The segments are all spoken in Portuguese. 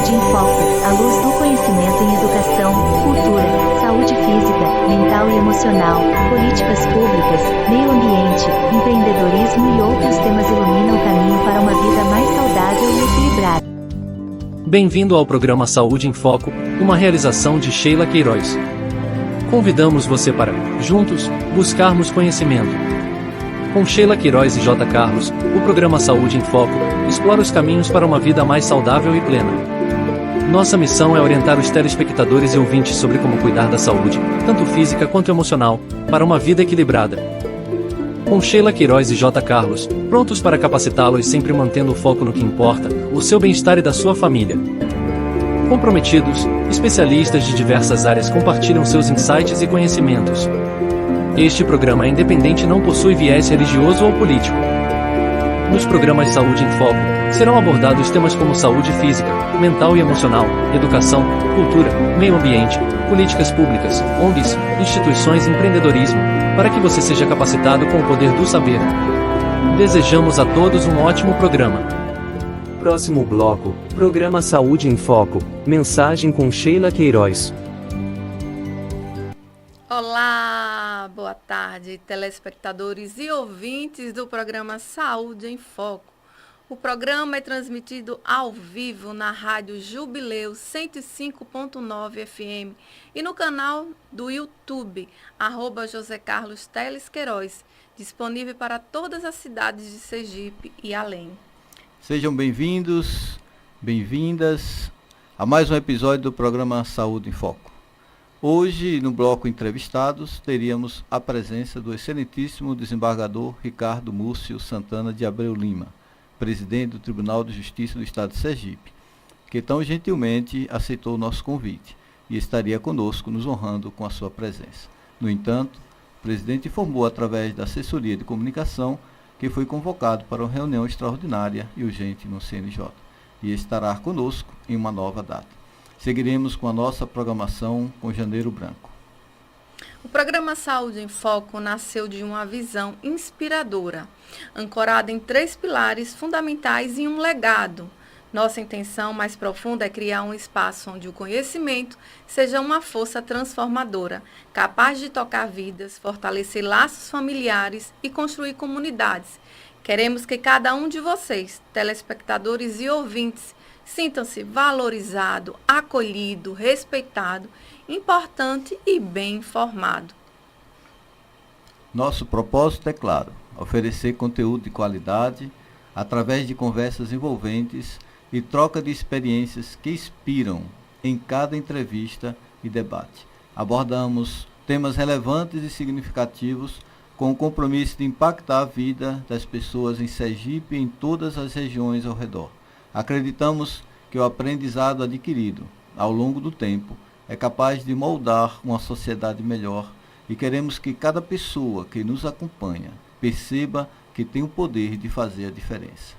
Saúde em Foco, a luz do conhecimento em educação, cultura, saúde física, mental e emocional, políticas públicas, meio ambiente, empreendedorismo e outros temas iluminam o caminho para uma vida mais saudável e equilibrada. Bem-vindo ao programa Saúde em Foco, uma realização de Sheila Queiroz. Convidamos você para, juntos, buscarmos conhecimento. Com Sheila Queiroz e J. Carlos, o programa Saúde em Foco explora os caminhos para uma vida mais saudável e plena. Nossa missão é orientar os telespectadores e ouvintes sobre como cuidar da saúde, tanto física quanto emocional, para uma vida equilibrada. Com Sheila Queiroz e J. Carlos, prontos para capacitá-los sempre mantendo o foco no que importa, o seu bem-estar e da sua família. Comprometidos, especialistas de diversas áreas compartilham seus insights e conhecimentos. Este programa é independente e não possui viés religioso ou político. Nos programas Saúde em Foco, serão abordados temas como saúde física, mental e emocional, educação, cultura, meio ambiente, políticas públicas, ONGs, instituições e empreendedorismo, para que você seja capacitado com o poder do saber. Desejamos a todos um ótimo programa. Próximo bloco, Programa Saúde em Foco, mensagem com Sheila Queiroz. Olá, boa tarde, telespectadores e ouvintes do programa Saúde em Foco. O programa é transmitido ao vivo na Rádio Jubileu 105.9 FM e no canal do YouTube, José Carlos Teles Queiroz, disponível para todas as cidades de Sergipe e além. Sejam bem-vindos, bem-vindas a mais um episódio do programa Saúde em Foco. Hoje, no bloco Entrevistados, teríamos a presença do excelentíssimo desembargador Ricardo Múcio Santana de Abreu Lima, presidente do Tribunal de Justiça do Estado de Sergipe, que tão gentilmente aceitou o nosso convite e estaria conosco nos honrando com a sua presença. No entanto, o presidente informou através da assessoria de comunicação que foi convocado para uma reunião extraordinária e urgente no CNJ e estará conosco em uma nova data. Seguiremos com a nossa programação com Janeiro Branco. O programa Saúde em Foco nasceu de uma visão inspiradora, ancorada em 3 pilares fundamentais e um legado. Nossa intenção mais profunda é criar um espaço onde o conhecimento seja uma força transformadora, capaz de tocar vidas, fortalecer laços familiares e construir comunidades. Queremos que cada um de vocês, telespectadores e ouvintes, sintam-se valorizado, acolhido, respeitado, importante e bem informado. Nosso propósito é claro, oferecer conteúdo de qualidade através de conversas envolventes e troca de experiências que inspiram em cada entrevista e debate. Abordamos temas relevantes e significativos com o compromisso de impactar a vida das pessoas em Sergipe e em todas as regiões ao redor. Acreditamos que o aprendizado adquirido ao longo do tempo é capaz de moldar uma sociedade melhor e queremos que cada pessoa que nos acompanha perceba que tem o poder de fazer a diferença.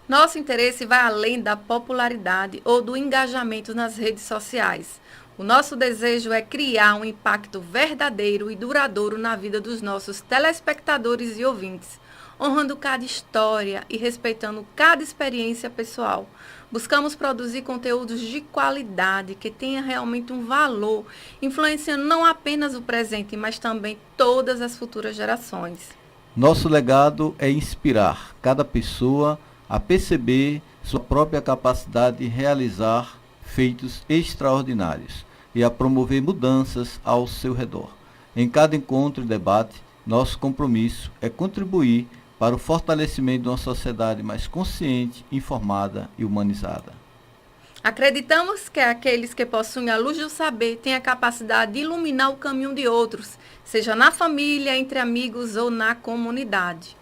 Nosso interesse vai além da popularidade ou do engajamento nas redes sociais. O nosso desejo é criar um impacto verdadeiro e duradouro na vida dos nossos telespectadores e ouvintes, honrando cada história e respeitando cada experiência pessoal. Buscamos produzir conteúdos de qualidade que tenha realmente um valor, influenciando não apenas o presente, mas também todas as futuras gerações. Nosso legado é inspirar cada pessoa a perceber sua própria capacidade de realizar feitos extraordinários e a promover mudanças ao seu redor. Em cada encontro e debate, nosso compromisso é contribuir para o fortalecimento de uma sociedade mais consciente, informada e humanizada. Acreditamos que aqueles que possuem a luz do saber têm a capacidade de iluminar o caminho de outros, seja na família, entre amigos ou na comunidade.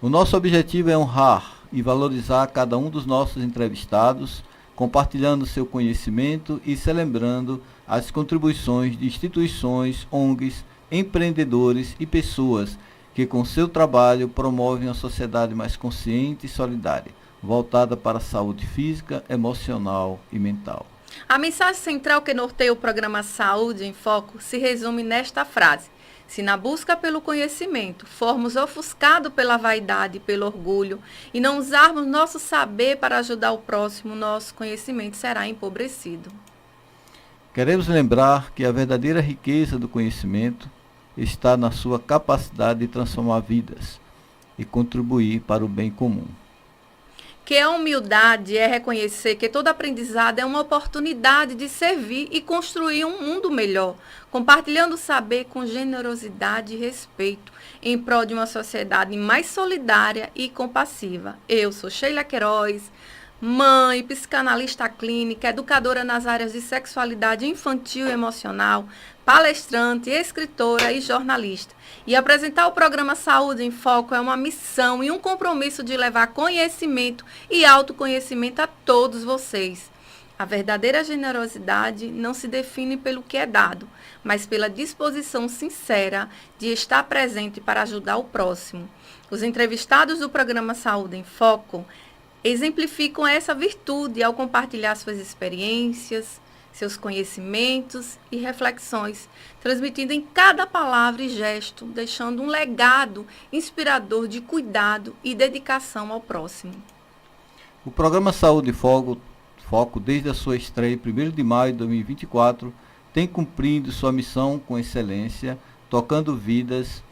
O nosso objetivo é honrar e valorizar cada um dos nossos entrevistados, compartilhando seu conhecimento e celebrando as contribuições de instituições, ONGs, empreendedores e pessoas que com seu trabalho promovem uma sociedade mais consciente e solidária, voltada para a saúde física, emocional e mental. A mensagem central que norteia o programa Saúde em Foco se resume nesta frase: Se na busca pelo conhecimento formos ofuscados pela vaidade e pelo orgulho e não usarmos nosso saber para ajudar o próximo, nosso conhecimento será empobrecido. Queremos lembrar que a verdadeira riqueza do conhecimento está na sua capacidade de transformar vidas e contribuir para o bem comum. Que a humildade é reconhecer que todo aprendizado é uma oportunidade de servir e construir um mundo melhor, compartilhando o saber com generosidade e respeito, em prol de uma sociedade mais solidária e compassiva. Eu sou Sheila Queiroz, mãe, psicanalista clínica, educadora nas áreas de sexualidade infantil e emocional, palestrante, escritora e jornalista. E apresentar o programa Saúde em Foco é uma missão e um compromisso de levar conhecimento e autoconhecimento a todos vocês. A verdadeira generosidade não se define pelo que é dado, mas pela disposição sincera de estar presente para ajudar o próximo. Os entrevistados do programa Saúde em Foco exemplificam essa virtude ao compartilhar suas experiências, seus conhecimentos e reflexões, transmitindo em cada palavra e gesto, deixando um legado inspirador de cuidado e dedicação ao próximo. O programa Saúde em Foco, desde a sua estreia em 1º de maio de 2024, tem cumprido sua missão com excelência, tocando vidas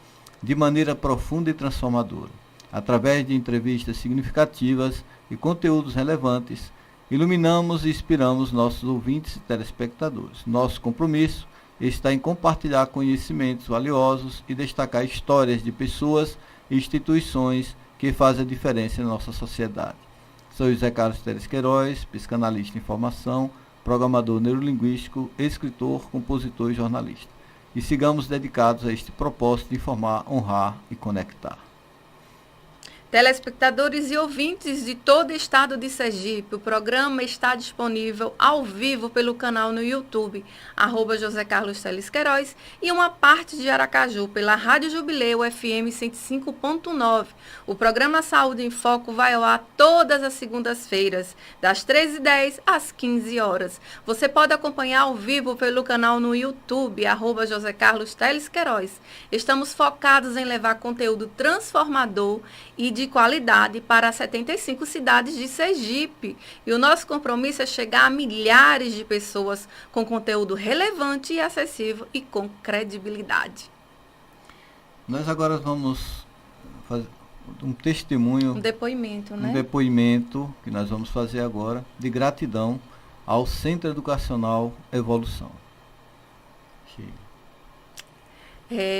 de maneira profunda e transformadora, através de entrevistas significativas e conteúdos relevantes. Iluminamos e inspiramos nossos ouvintes e telespectadores. Nosso compromisso está em compartilhar conhecimentos valiosos e destacar histórias de pessoas e instituições que fazem a diferença na nossa sociedade. Sou José Carlos Teles Queiroz, psicanalista em formação, programador neurolinguístico, escritor, compositor e jornalista. E sigamos dedicados a este propósito de informar, honrar e conectar. Telespectadores e ouvintes de todo o estado de Sergipe, o programa está disponível ao vivo pelo canal no YouTube, @José Carlos Teles Queiroz, e uma parte de Aracaju pela Rádio Jubileu FM 105.9. O programa Saúde em Foco vai ao ar todas as segundas-feiras, das 13h10 às 15 horas. Você pode acompanhar ao vivo pelo canal no YouTube, @José Carlos Teles Queiroz. Estamos focados em levar conteúdo transformador e de qualidade para 75 cidades de Sergipe. E o nosso compromisso é chegar a milhares de pessoas com conteúdo relevante e acessível e com credibilidade. Nós agora vamos fazer um testemunho, Um depoimento, né? um depoimento que nós vamos fazer agora de gratidão ao Centro Educacional Evolução.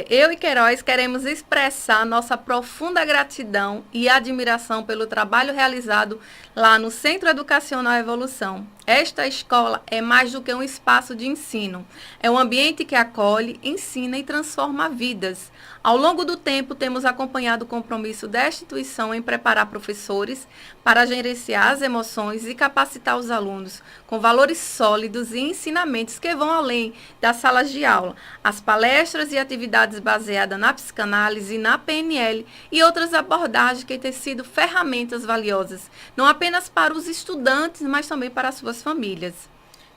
Eu e Queiroz queremos expressar nossa profunda gratidão e admiração pelo trabalho realizado lá no Centro Educacional Evolução. Esta escola é mais do que um espaço de ensino. É um ambiente que acolhe, ensina e transforma vidas. Ao longo do tempo, temos acompanhado o compromisso desta instituição em preparar professores para gerenciar as emoções e capacitar os alunos com valores sólidos e ensinamentos que vão além das salas de aula. As palestras e atividades baseadas na psicanálise, na PNL e outras abordagens que têm sido ferramentas valiosas, não apenas para os estudantes, mas também para as suas famílias.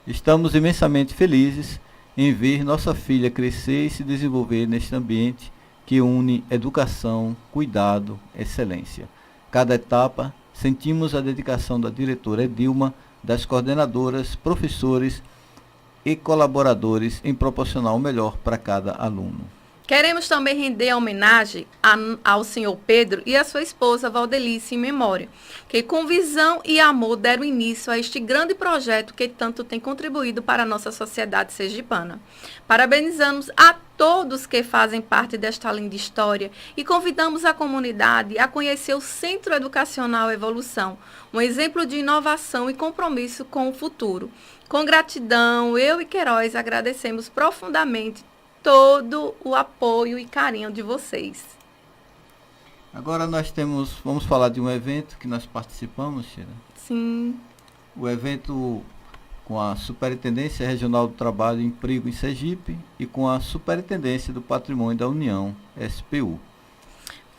Estamos imensamente felizes em ver nossa filha crescer e se desenvolver neste ambiente que une educação, cuidado, excelência. Cada etapa, sentimos a dedicação da diretora Edilma, das coordenadoras, professores e colaboradores em proporcionar o melhor para cada aluno. Queremos também render homenagem ao senhor Pedro e à sua esposa Valdelice em memória, que com visão e amor deram início a este grande projeto que tanto tem contribuído para a nossa sociedade sergipana. Parabenizamos a todos que fazem parte desta linda história e convidamos a comunidade a conhecer o Centro Educacional Evolução, um exemplo de inovação e compromisso com o futuro. Com gratidão, eu e Queiroz agradecemos profundamente todo o apoio e carinho de vocês. Agora vamos falar de um evento que nós participamos, Sheila. Sim. O evento com a Superintendência Regional do Trabalho e Emprego em Sergipe e com a Superintendência do Patrimônio da União, SPU.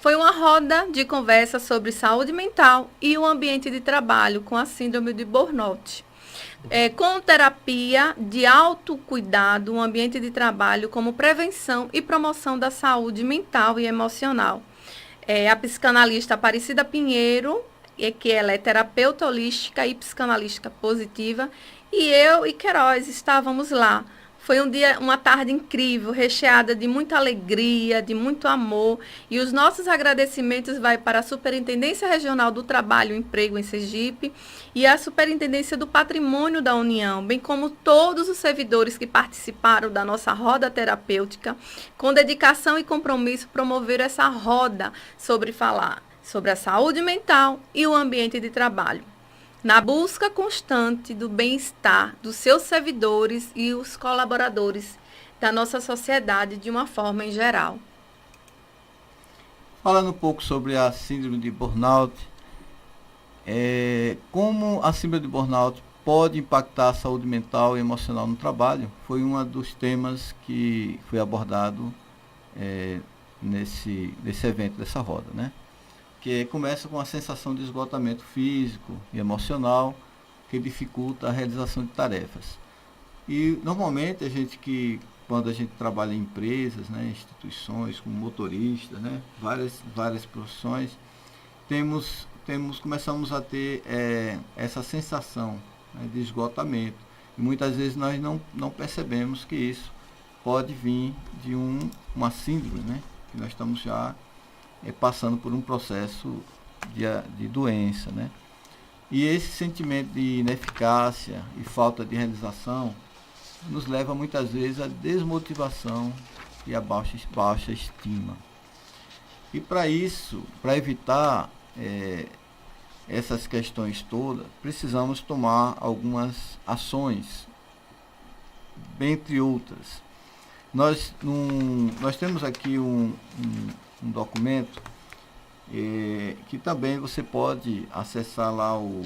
Foi uma roda de conversa sobre saúde mental e o ambiente de trabalho com a síndrome de burnout. com terapia de autocuidado, um ambiente de trabalho como prevenção e promoção da saúde mental e emocional. A psicanalista Aparecida Pinheiro, que ela é terapeuta holística e psicanalista positiva, e eu e Queiroz estávamos lá. Foi uma tarde incrível, recheada de muita alegria, de muito amor. E os nossos agradecimentos vai para a Superintendência Regional do Trabalho e Emprego em Sergipe e a Superintendência do Patrimônio da União, bem como todos os servidores que participaram da nossa roda terapêutica, com dedicação e compromisso, promoveram essa roda sobre falar sobre a saúde mental e o ambiente de trabalho, na busca constante do bem-estar dos seus servidores e os colaboradores da nossa sociedade de uma forma em geral. Falando um pouco sobre a síndrome de burnout, como a síndrome de burnout pode impactar a saúde mental e emocional no trabalho, foi um dos temas que foi abordado nesse evento, dessa roda, né? Que começa com a sensação de esgotamento físico e emocional que dificulta a realização de tarefas. E normalmente quando a gente trabalha em empresas, né, instituições, como motoristas, né, várias profissões, começamos a ter essa sensação, né, de esgotamento. E muitas vezes nós não percebemos que isso pode vir de uma síndrome, né, que nós estamos já passando por um processo de doença, né? E esse sentimento de ineficácia e falta de realização nos leva muitas vezes à desmotivação e à baixa estima. E para isso, para evitar essas questões todas, precisamos tomar algumas ações, dentre outras. Nós temos aqui um documento que também você pode acessar lá o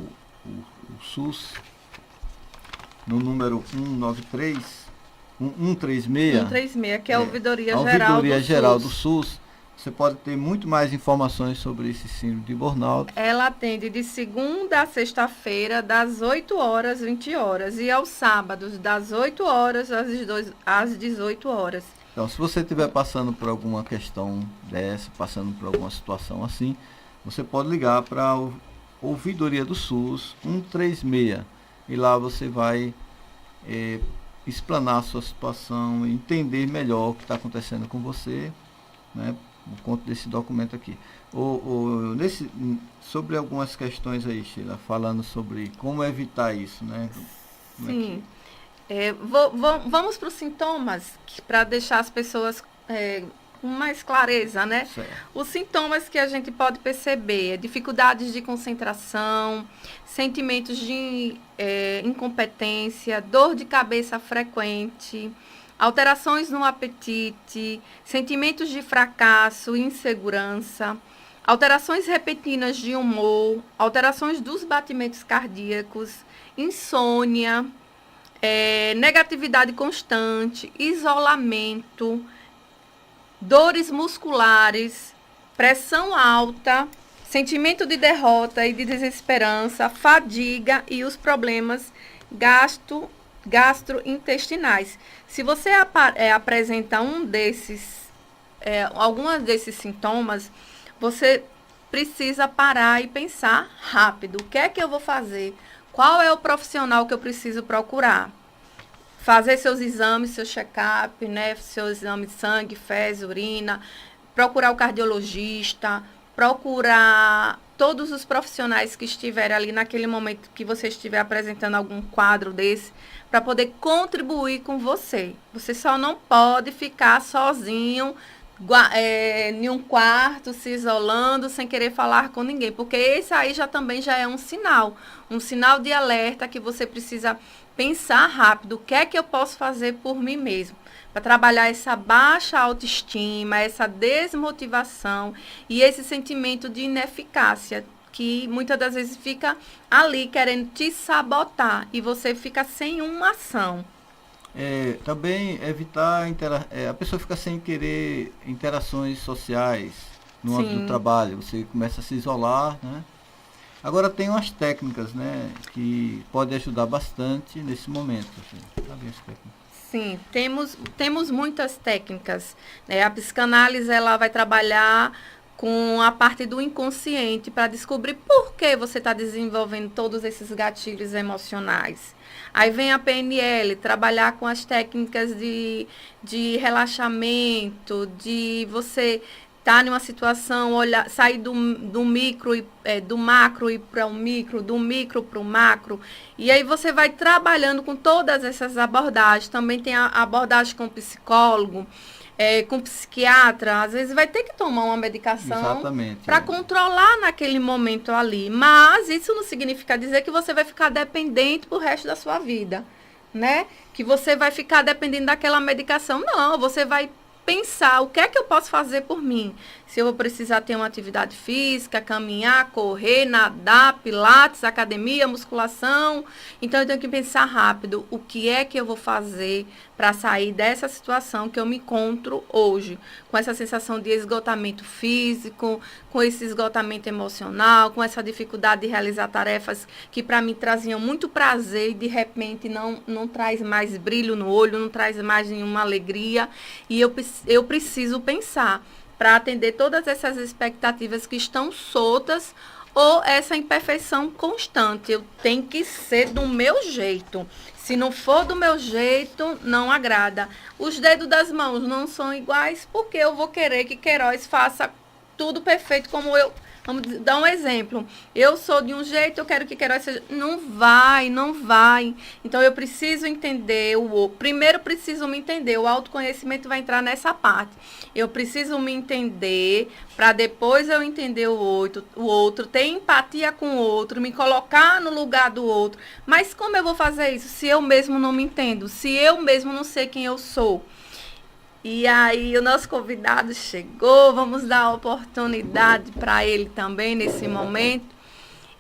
SUS no número 136, que é a Ouvidoria Geral do SUS. Você pode ter muito mais informações sobre esse síndrome de burnout. Ela atende de segunda a sexta-feira, das 8 horas às 20 horas, e aos sábados, das 8 horas às 18 horas. Então, se você estiver passando por alguma questão dessa, passando por alguma situação assim, você pode ligar para a Ouvidoria do SUS 136 e lá você vai explanar a sua situação, entender melhor o que está acontecendo com você, né, por conta desse documento aqui. Sobre algumas questões aí, Sheila, falando sobre como evitar isso, né? Sim. Vamos para os sintomas, para deixar as pessoas com mais clareza, né? Certo. Os sintomas que a gente pode perceber é dificuldades de concentração, sentimentos de incompetência, dor de cabeça frequente, alterações no apetite, sentimentos de fracasso, insegurança, alterações repentinas de humor, alterações dos batimentos cardíacos, insônia, negatividade constante, isolamento, dores musculares, pressão alta, sentimento de derrota e de desesperança, fadiga e os problemas gastrointestinais. Se você apresenta alguns desses sintomas, você precisa parar e pensar rápido. O que é que eu vou fazer? Qual é o profissional que eu preciso procurar? Fazer seus exames, seu check-up, né? Seu exame de sangue, fezes, urina, procurar o cardiologista, procurar todos os profissionais que estiverem ali naquele momento que você estiver apresentando algum quadro desse, para poder contribuir com você. Você só não pode ficar sozinho em um quarto, se isolando, sem querer falar com ninguém, porque esse aí também já é um sinal de alerta que você precisa pensar rápido, o que é que eu posso fazer por mim mesmo, para trabalhar essa baixa autoestima, essa desmotivação e esse sentimento de ineficácia, que muitas das vezes fica ali querendo te sabotar e você fica sem uma ação. Também evitar, a pessoa fica sem querer interações sociais no âmbito do trabalho, você começa a se isolar, né? Agora tem umas técnicas, né, que podem ajudar bastante nesse momento. Assim. Sabe as técnicas? Sim, temos muitas técnicas, né? A psicanálise ela vai trabalhar com a parte do inconsciente para descobrir por que você está desenvolvendo todos esses gatilhos emocionais. Aí vem a PNL, trabalhar com as técnicas de relaxamento, de você estar em uma situação, olhar, sair do micro, do macro e para o micro, do micro para o macro. E aí você vai trabalhando com todas essas abordagens. Também tem a abordagem com psicólogo, com psiquiatra. Às vezes vai ter que tomar uma medicação para controlar naquele momento ali. Mas isso não significa dizer que você vai ficar dependente pro resto da sua vida, né? Que você vai ficar dependendo daquela medicação. Não, você vai pensar o que é que eu posso fazer por mim. Se eu vou precisar ter uma atividade física, caminhar, correr, nadar, pilates, academia, musculação. Então, eu tenho que pensar rápido o que é que eu vou fazer para sair dessa situação que eu me encontro hoje. Com essa sensação de esgotamento físico, com esse esgotamento emocional, com essa dificuldade de realizar tarefas que para mim traziam muito prazer e de repente não traz mais brilho no olho, não traz mais nenhuma alegria. E eu preciso pensar para atender todas essas expectativas que estão soltas ou essa imperfeição constante. Eu tenho que ser do meu jeito. Se não for do meu jeito, não agrada. Os dedos das mãos não são iguais porque eu vou querer que Queiroz faça tudo perfeito como eu. Vamos dar um exemplo. Eu sou de um jeito, eu quero que Queiroz seja. Não vai. Então, eu preciso entender o outro. Primeiro, preciso me entender. O autoconhecimento vai entrar nessa parte. Eu preciso me entender para depois eu entender o outro, ter empatia com o outro, me colocar no lugar do outro. Mas como eu vou fazer isso se eu mesmo não me entendo? Se eu mesmo não sei quem eu sou? E aí o nosso convidado chegou, vamos dar a oportunidade para ele também nesse momento.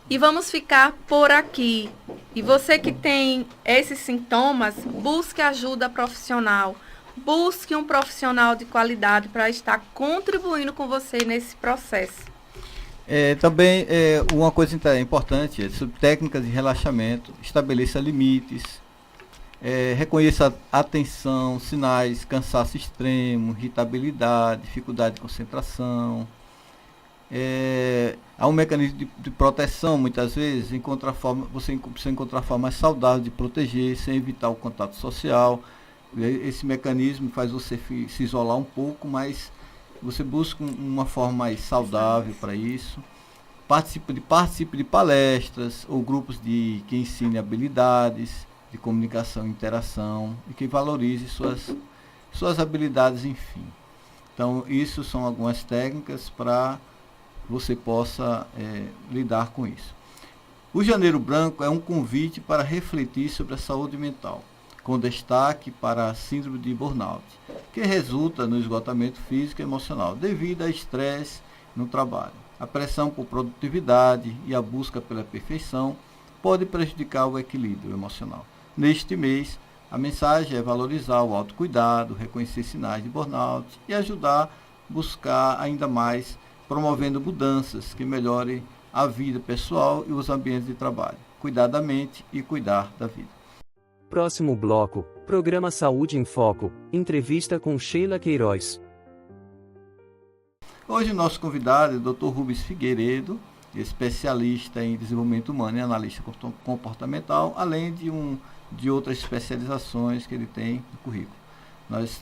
E vamos ficar por aqui. E você que tem esses sintomas, busque ajuda profissional. Busque um profissional de qualidade para estar contribuindo com você nesse processo. Também uma coisa importante é sobre técnicas de relaxamento, estabeleça limites. Reconheça a tensão, sinais, cansaço extremo, irritabilidade, dificuldade de concentração. Há um mecanismo de proteção, muitas vezes, você precisa encontrar forma mais saudável de proteger, sem evitar o contato social. Esse mecanismo faz você se isolar um pouco, mas você busca uma forma mais saudável para isso. Participe de palestras ou grupos que ensinem habilidades de comunicação e interação e que valorize suas habilidades, enfim. Então, isso são algumas técnicas para você possa lidar com isso. O Janeiro Branco é um convite para refletir sobre a saúde mental, com destaque para a síndrome de burnout, que resulta no esgotamento físico e emocional devido a estresse no trabalho. A pressão por produtividade e a busca pela perfeição pode prejudicar o equilíbrio emocional. Neste mês, a mensagem é valorizar o autocuidado, reconhecer sinais de burnout e ajudar a buscar ainda mais, promovendo mudanças que melhorem a vida pessoal e os ambientes de trabalho. Cuidar da mente e cuidar da vida. Próximo bloco, Programa Saúde em Foco, entrevista com Sheila Queiroz. Hoje o nosso convidado é o Dr. Rubens Figueiredo, especialista em desenvolvimento humano e analista comportamental, além de outras especializações que ele tem no currículo. Nós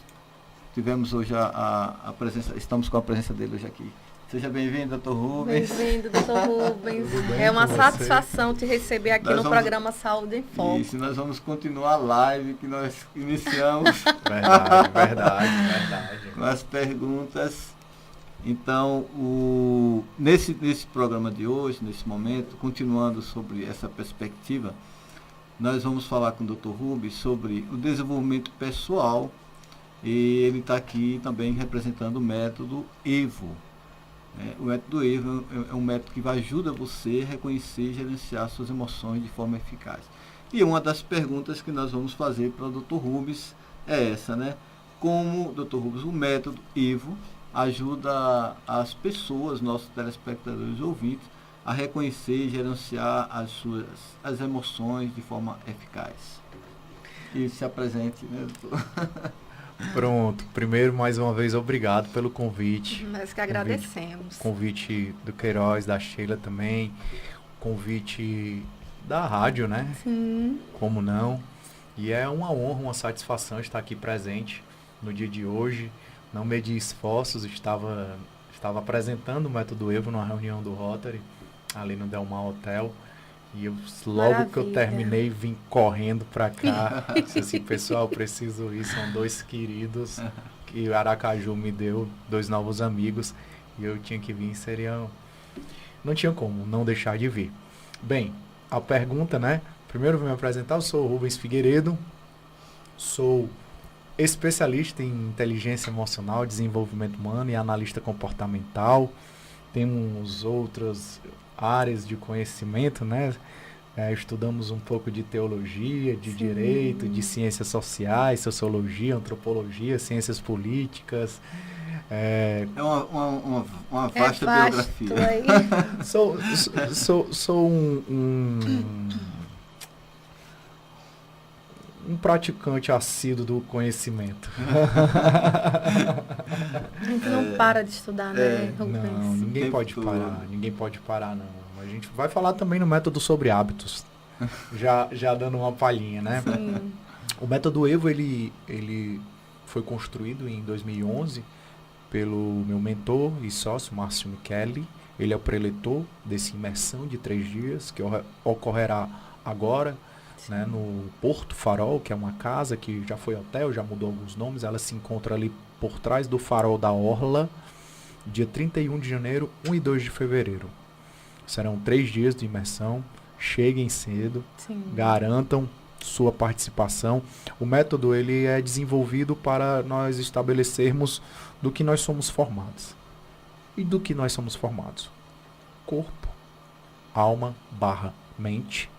tivemos hoje a presença, estamos com a presença dele hoje aqui. Seja bem-vindo, Dr. Rubens. Bem-vindo, Dr. Rubens. É uma satisfação te receber aqui no programa Saúde em Foco. Isso, nós vamos continuar a live que nós iniciamos. Verdade. Com as perguntas. Então, nesse programa de hoje, nesse momento, continuando sobre essa perspectiva, nós vamos falar com o Dr. Rubens sobre o desenvolvimento pessoal, e ele está aqui também representando o método EVO. O método EVO é um método que ajuda você a reconhecer e gerenciar suas emoções de forma eficaz. E uma das perguntas que nós vamos fazer para o Dr. Rubens é essa, né? Como, Dr. Rubens, o método EVO ajuda as pessoas, nossos telespectadores e ouvintes, a reconhecer e gerenciar as emoções de forma eficaz. E se apresente, né, doutor? Pronto. Primeiro, mais uma vez, obrigado pelo convite. Nós que agradecemos. Convite do Queiroz, da Sheila também. Convite da rádio, né? Sim. Como não? E é uma honra, uma satisfação estar aqui presente no dia de hoje. Não medi esforços, estava apresentando o Método Evo numa reunião do Rotary, ali no Delmar Hotel. E logo que eu terminei, vim correndo para cá. Disse assim, pessoal, preciso ir. São 2 queridos que o Aracaju me deu, 2 novos amigos. E eu tinha que vir, não tinha como não deixar de vir. Bem, a pergunta, né? Primeiro vou me apresentar, eu sou o Rubens Figueiredo, sou especialista em inteligência emocional, desenvolvimento humano e analista comportamental. Temos outras áreas de conhecimento, né? Estudamos um pouco de teologia, de direito, de ciências sociais, sociologia, antropologia, ciências políticas. É uma vasta biografia. Sou um praticante assíduo do conhecimento. A gente não para de estudar, né? Não, ninguém pode parar, não. A gente vai falar também no método sobre hábitos, já dando uma palhinha, né? Sim. O método Evo, ele foi construído em 2011 pelo meu mentor e sócio, Márcio Micheli. Ele é o preletor dessa imersão de 3 dias, que ocorrerá agora, né, no Porto Farol, que é uma casa que já foi hotel, já mudou alguns nomes. Ela se encontra ali por trás do Farol da Orla, dia 31 de janeiro, 1 e 2 de fevereiro. Serão 3 dias de imersão. Cheguem cedo, Sim. Garantam sua participação. O método ele é desenvolvido para nós estabelecermos do que nós somos formados. E do que nós somos formados? Corpo, alma, mente,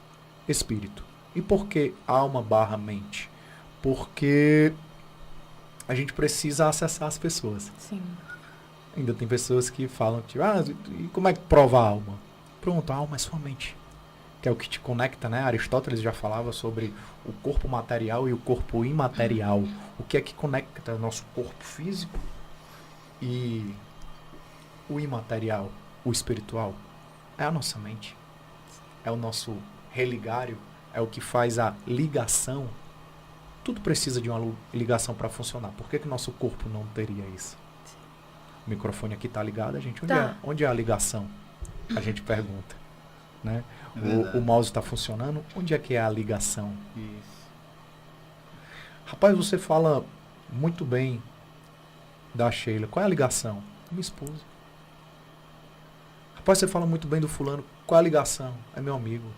espírito. E por que alma, mente? Porque a gente precisa acessar as pessoas. Sim. Ainda tem pessoas que falam, tipo, e como é que prova a alma? Pronto, a alma é sua mente. Que é o que te conecta, né? Aristóteles já falava sobre o corpo material e o corpo imaterial. O que é que conecta o nosso corpo físico e o imaterial, o espiritual? É a nossa mente. É o nosso religário, é o que faz a ligação. Tudo precisa de uma ligação para funcionar. Por que o nosso corpo não teria isso? O microfone aqui está ligado, a gente. Onde é a ligação? A gente pergunta. Né? O mouse está funcionando, onde é que é a ligação? Isso. Rapaz, você fala muito bem da Sheila. Qual é a ligação? Minha esposa. Rapaz, você fala muito bem do fulano. Qual é a ligação? É meu amigo.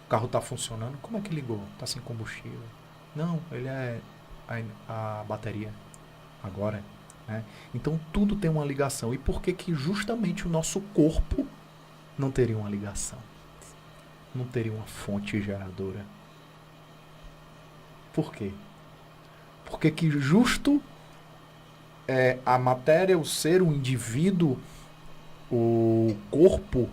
O carro está funcionando. Como é que ligou? Está sem combustível. Não, ele é a bateria. Agora. Né? Então tudo tem uma ligação. E por que justamente o nosso corpo não teria uma ligação? Não teria uma fonte geradora? Por quê? Porque que justo a matéria, o ser, o indivíduo, o corpo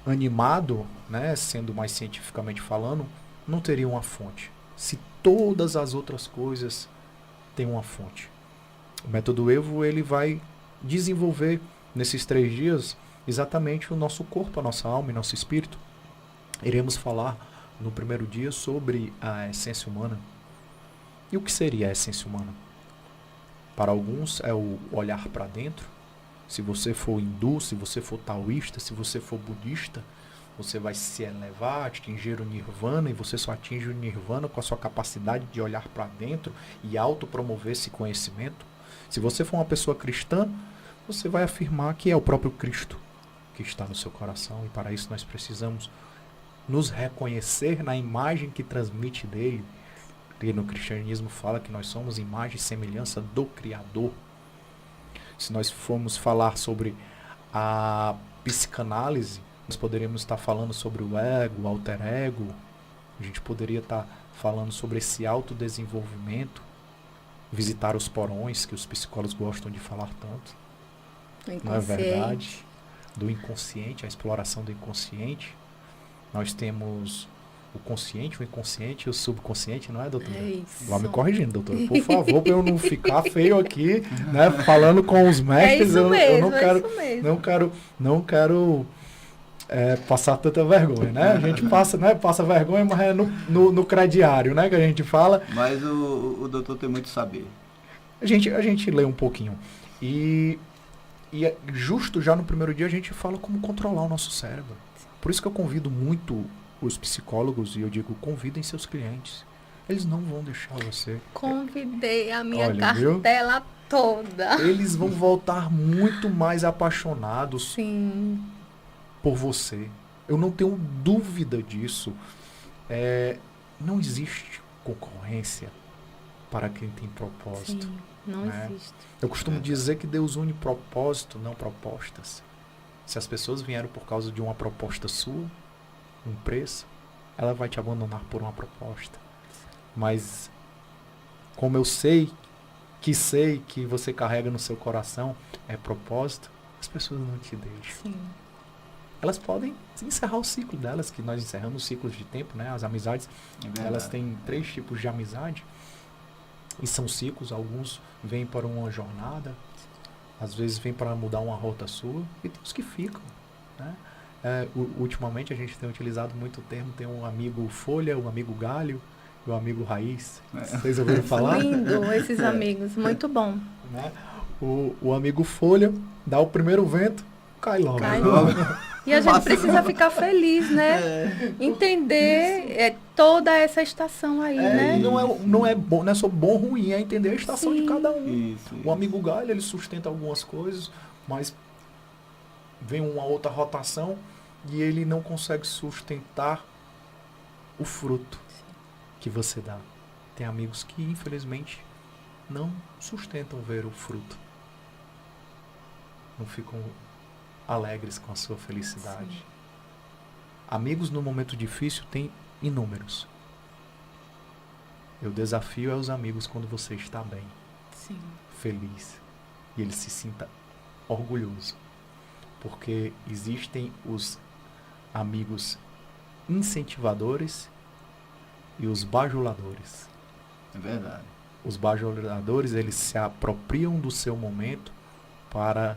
animado, né, sendo mais cientificamente falando, não teria uma fonte. Se todas as outras coisas têm uma fonte. O método Evo ele vai desenvolver nesses 3 dias exatamente o nosso corpo, a nossa alma e nosso espírito. Iremos falar no primeiro dia sobre a essência humana. E o que seria a essência humana? Para alguns é o olhar para dentro. Se você for hindu, se você for taoísta, se você for budista, você vai se elevar, atingir o nirvana, e você só atinge o nirvana com a sua capacidade de olhar para dentro e autopromover esse conhecimento. Se você for uma pessoa cristã, você vai afirmar que é o próprio Cristo que está no seu coração, e para isso nós precisamos nos reconhecer na imagem que transmite dele. E no cristianismo fala que nós somos imagem e semelhança do Criador. Se nós formos falar sobre a psicanálise, nós poderíamos estar falando sobre o ego, o alter ego. A gente poderia estar falando sobre esse autodesenvolvimento, visitar os porões, que os psicólogos gostam de falar tanto. Não é verdade? do inconsciente, a exploração do inconsciente. Nós temos o consciente, o inconsciente e o subconsciente, não é, doutora? É isso. Vá me corrigindo, doutora. Por favor, para eu não ficar feio aqui, né, falando com os mestres. É isso mesmo, eu não quero passar tanta vergonha, né? A gente passa vergonha, mas é no crediário, né, que a gente fala. Mas o doutor tem muito saber. A gente lê um pouquinho. E é justo já no primeiro dia a gente fala como controlar o nosso cérebro. Por isso que eu convido muito os psicólogos, e eu digo, convidem seus clientes. Eles não vão deixar você. Convidei a minha Olha, cartela toda. Eles vão voltar muito mais apaixonados Sim. por você. Eu não tenho dúvida disso. Não existe concorrência para quem tem propósito. Sim, não né? existe. Eu costumo dizer que Deus une propósito, não propostas. Se as pessoas vieram por causa de uma proposta sua, um preço, ela vai te abandonar por uma proposta. Mas como eu sei que você carrega no seu coração é propósito, as pessoas não te deixam. Sim. Elas podem encerrar o ciclo delas, que nós encerramos ciclos de tempo, né? As amizades, elas têm 3 tipos de amizade. E são ciclos, alguns vêm para uma jornada, às vezes vêm para mudar uma rota sua, e tem os que ficam, né? Ultimamente a gente tem utilizado muito o termo, tem um amigo folha, um amigo galho e um amigo raiz. Vocês ouviram falar? Lindo esses amigos, muito bom. Né? O amigo folha dá o primeiro vento, cai logo. Cai logo. E a gente precisa ficar feliz, né? Entender toda essa estação aí, né? Não é só bom ou ruim, é entender a estação Sim. de cada um. Isso. O amigo galho, ele sustenta algumas coisas, mas vem uma outra rotação e ele não consegue sustentar o fruto que você dá. Tem amigos que, infelizmente, não sustentam ver o fruto. Não ficam alegres com a sua felicidade. Sim. Amigos no momento difícil tem inúmeros. Eu desafio os amigos quando você está bem, Sim. feliz, e ele se sinta orgulhoso. Porque existem os amigos incentivadores e os bajuladores. É verdade. Os bajuladores, eles se apropriam do seu momento para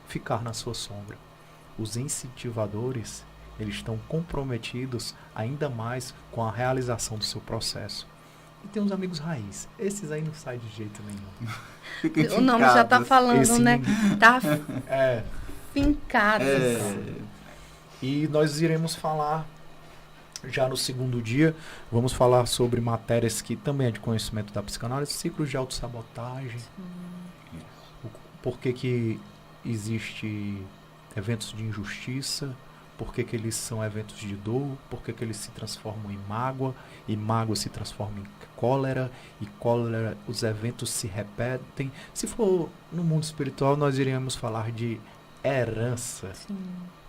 ficar na sua sombra. Os incentivadores, eles estão comprometidos ainda mais com a realização do seu processo. E tem os amigos raiz. Esses aí não saem de jeito nenhum. O nome já está falando, né? Tá fincado. E nós iremos falar, já no segundo dia, vamos falar sobre matérias que também é de conhecimento da psicanálise, ciclos de autossabotagem. Por que existe eventos de injustiça, por que eles são eventos de dor, por que eles se transformam em mágoa, e mágoa se transforma em cólera, e cólera, os eventos se repetem. Se for no mundo espiritual, nós iremos falar de herança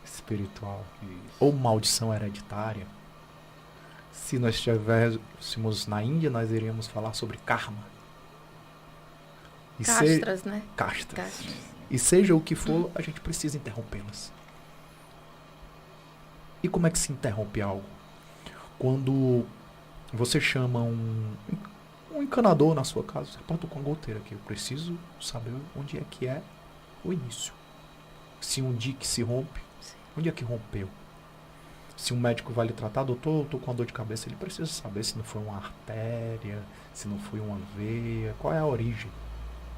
espiritual, ou maldição hereditária. Se nós estivéssemos na Índia, nós iríamos falar sobre karma. Castras, né? Castras. E seja o que for, a gente precisa interrompê-las. E como é que se interrompe algo? Quando você chama um encanador na sua casa, você aponta com a goteira aqui. Eu preciso saber onde é que é o início. Se um dique se rompe, onde é que rompeu? Se um médico vai lhe tratar, doutor, eu estou com uma dor de cabeça, ele precisa saber se não foi uma artéria, se não foi uma veia, qual é a origem,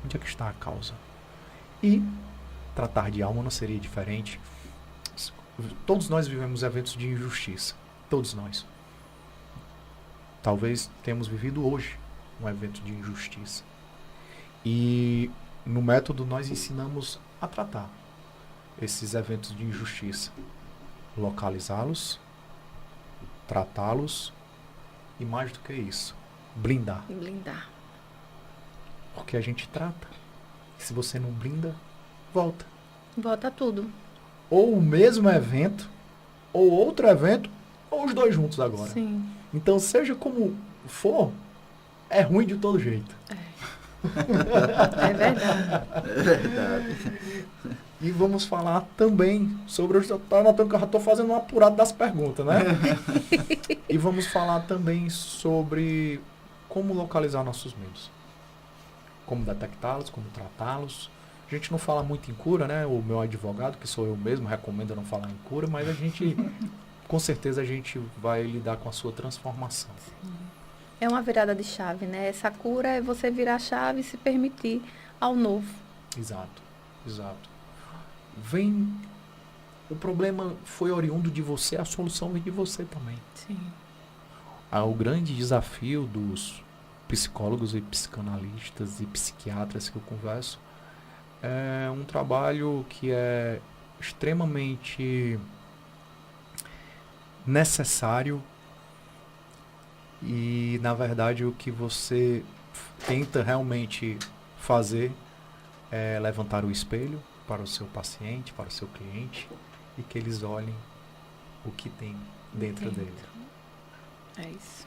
onde é que está a causa. E tratar de alma não seria diferente. Todos nós vivemos eventos de injustiça. Todos nós. Talvez tenhamos vivido hoje um evento de injustiça. E no método nós ensinamos a tratar esses eventos de injustiça. Localizá-los, tratá-los e, mais do que isso, blindar. Blindar. Porque a gente trata. Se você não blinda, volta. Volta tudo. Ou o mesmo evento, ou outro evento, ou os dois juntos agora. Sim. Então, seja como for, é ruim de todo jeito. É verdade. É verdade. E vamos falar também sobre... Eu tô anotando que eu já estou fazendo um apurado das perguntas, né? E vamos falar também sobre como localizar nossos medos. Como detectá-los, como tratá-los. A gente não fala muito em cura, né? O meu advogado, que sou eu mesmo, recomenda não falar em cura, mas a gente, com certeza, a gente vai lidar com a sua transformação. É uma virada de chave, né? Essa cura é você virar a chave e se permitir ao novo. Exato, exato. O problema foi oriundo de você, a solução vem de você também. Sim. O grande desafio dos psicólogos e psicanalistas e psiquiatras que eu converso é um trabalho que é extremamente necessário e, na verdade, o que você tenta realmente fazer é levantar o espelho para o seu paciente, para o seu cliente, e que eles olhem o que tem dentro dele. É isso.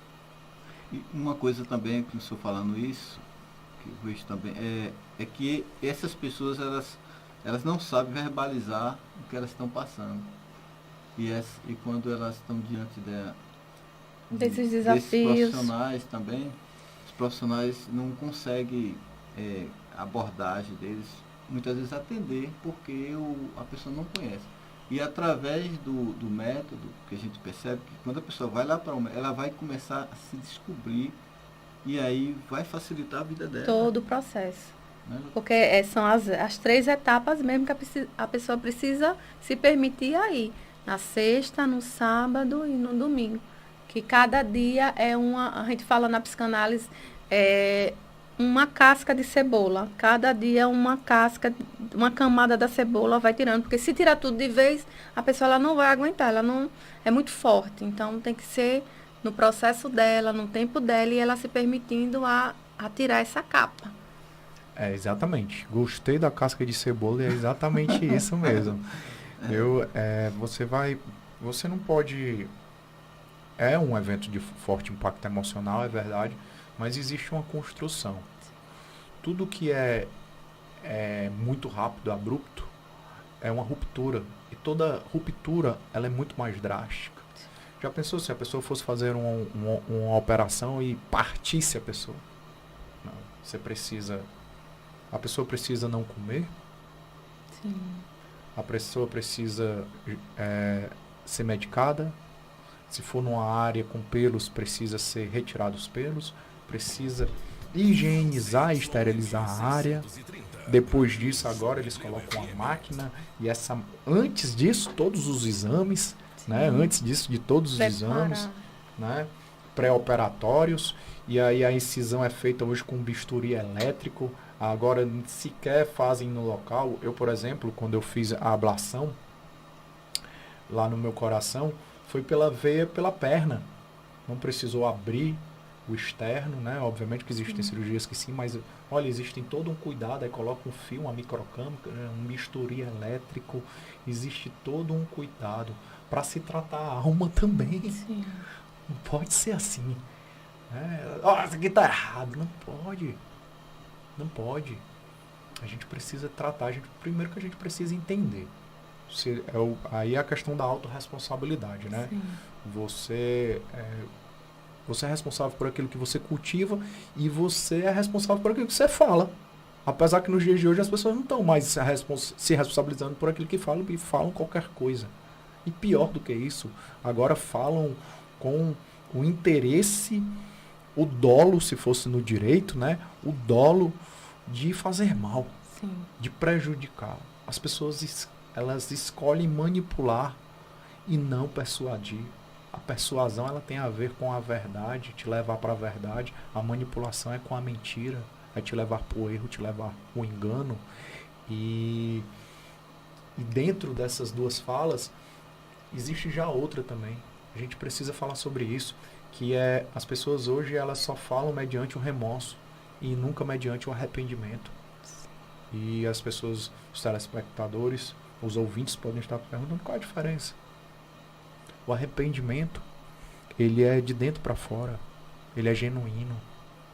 E uma coisa também, que o senhor falando isso, que eu vejo também, é que essas pessoas, elas não sabem verbalizar o que elas estão passando. E quando elas estão diante Desses desses desafios. profissionais também, os profissionais não conseguem a abordagem deles, muitas vezes atender, porque a pessoa não conhece. E através do método, que a gente percebe que quando a pessoa vai lá para ela vai começar a se descobrir e aí vai facilitar a vida dela. Todo o processo. Né? Porque são as 3 etapas mesmo que a pessoa precisa se permitir aí. Na sexta, no sábado e no domingo. Que cada dia a gente fala na psicanálise, uma casca de cebola. Cada dia uma camada da cebola vai tirando. Porque se tirar tudo de vez, a pessoa ela não vai aguentar. Ela não é muito forte. Então tem que ser no processo dela, no tempo dela, e ela se permitindo a tirar essa capa. Exatamente. Gostei da casca de cebola e é exatamente isso mesmo. Você não pode... É um evento de forte impacto emocional, é verdade, mas existe uma construção. Tudo que é muito rápido, abrupto, é uma ruptura. E toda ruptura, ela é muito mais drástica. Já pensou se a pessoa fosse fazer uma operação e partisse a pessoa? Não, a pessoa precisa não comer. Sim. A pessoa precisa ser medicada. Se for numa área com pelos, precisa ser retirado os pelos. Precisa higienizar e esterilizar a área. Depois disso, agora eles colocam a máquina. E antes disso, todos os exames. Né? Antes disso, de todos os exames. Né? Pré-operatórios. E aí a incisão é feita hoje com bisturi elétrico. Agora sequer fazem no local. Eu, por exemplo, quando eu fiz a ablação lá no meu coração, foi pela veia, pela perna. Não precisou abrir o externo, né? Obviamente que existem cirurgias que sim, mas olha, existe todo um cuidado. Aí coloca um fio, uma microcâmara, um bisturi elétrico. Existe todo um cuidado para se tratar a alma também. Sim. Não pode ser assim. Isso aqui tá errado. Não pode. Não pode. A gente precisa tratar. Primeiro que a gente precisa entender. Aí é a questão da autorresponsabilidade, né? Sim. Você é responsável por aquilo que você cultiva e você é responsável por aquilo que você fala. Apesar que nos dias de hoje as pessoas não estão mais se responsabilizando por aquilo que falam e falam qualquer coisa. E pior do que isso, agora falam com o interesse, o dolo, se fosse no direito, né? O dolo de fazer mal, Sim. de prejudicar. As pessoas elas escolhem manipular e não persuadir. A persuasão ela tem a ver com a verdade, te levar para a verdade. A manipulação é com a mentira, é te levar para o erro, te levar para o engano. E dentro dessas duas falas, existe já outra também. A gente precisa falar sobre isso, que é as pessoas hoje elas só falam mediante o remorso e nunca mediante o arrependimento. E as pessoas, os telespectadores, os ouvintes podem estar perguntando qual a diferença. O arrependimento, ele é de dentro para fora, ele é genuíno,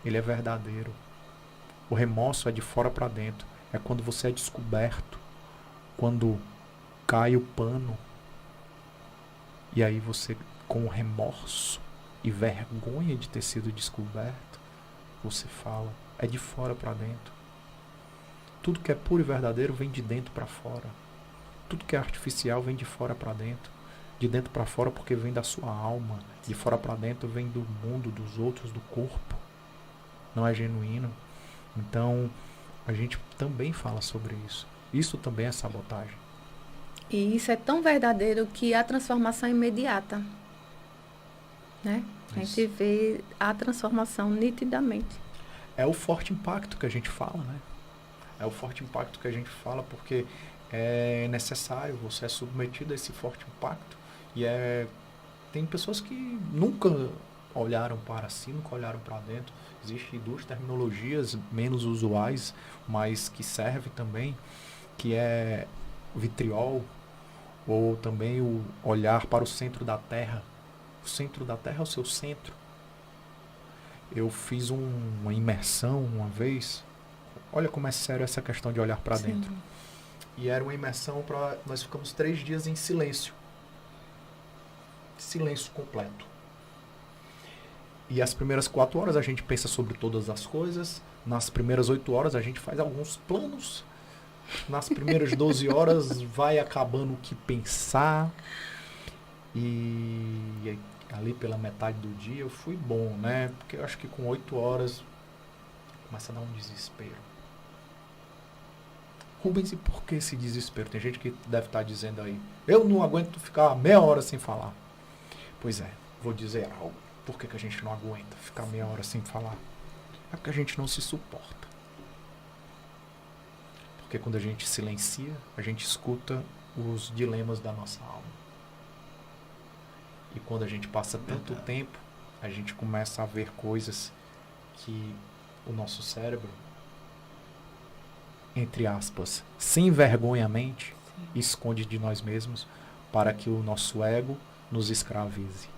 ele é verdadeiro. O remorso é de fora para dentro. É quando você é descoberto. Quando cai o pano. E aí você, com remorso e vergonha de ter sido descoberto, você fala, é de fora para dentro. Tudo que é puro e verdadeiro vem de dentro para fora. Tudo que é artificial vem de fora para dentro. De dentro para fora porque vem da sua alma. De fora para dentro vem do mundo, dos outros, do corpo. Não é genuíno. Então, a gente também fala sobre isso. Isso também é sabotagem. E isso é tão verdadeiro que a transformação é imediata. Né? A gente vê a transformação nitidamente. É o forte impacto que a gente fala, né? É o forte impacto que a gente fala porque é necessário, você é submetido a esse forte impacto. E tem pessoas que nunca olharam para si, nunca olharam para dentro. Existem duas terminologias menos usuais, mas que servem também, que é vitriol, ou também o olhar para o centro da Terra. O centro da Terra é o seu centro. Eu fiz uma imersão uma vez. Olha como é sério essa questão de olhar para dentro. E era uma imersão para... Nós ficamos 3 dias em silêncio. Silêncio completo. E as primeiras 4 horas a gente pensa sobre todas as coisas. Nas primeiras 8 horas a gente faz alguns planos. Nas primeiras 12 horas vai acabando o que pensar. E ali pela metade do dia eu fui bom, né? Porque eu acho que com 8 horas começa a dar um desespero. Rubens, e por que esse desespero? Tem gente que deve estar dizendo aí, eu não aguento ficar meia hora sem falar. Pois é, vou dizer algo. Por que a gente não aguenta ficar meia hora sem falar? É porque a gente não se suporta. Porque quando a gente silencia, a gente escuta os dilemas da nossa alma. E quando a gente passa tanto tempo, a gente começa a ver coisas que o nosso cérebro, entre aspas, sem vergonhamente, esconde de nós mesmos para que o nosso ego nos escravize.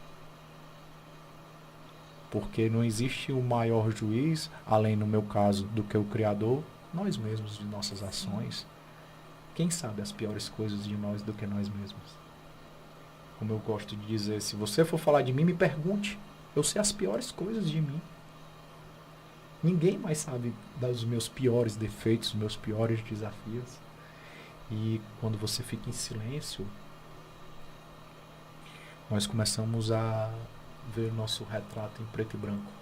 Porque não existe o maior juiz, além no meu caso, do que o Criador, nós mesmos, de nossas ações. Quem sabe as piores coisas de nós do que nós mesmos? Como eu gosto de dizer, se você for falar de mim, me pergunte. Eu sei as piores coisas de mim. Ninguém mais sabe dos meus piores defeitos, dos meus piores desafios. E quando você fica em silêncio, nós começamos a ver o nosso retrato em preto e branco.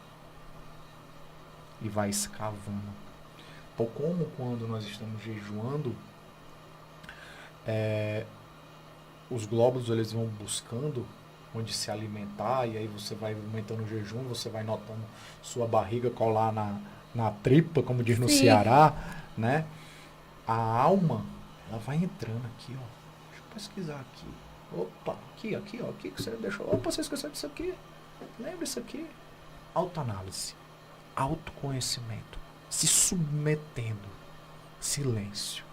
E vai escavando. Ou como quando nós estamos jejuando, os glóbulos eles vão buscando onde se alimentar, e aí você vai aumentando o jejum, você vai notando sua barriga colar na tripa, como diz no Ceará, né? A alma, ela vai entrando aqui, ó. Deixa eu pesquisar aqui. Opa, aqui, ó, aqui que você deixou. Opa, você esqueceu disso aqui. Lembra isso aqui? Autoanálise, autoconhecimento, se submetendo, silêncio.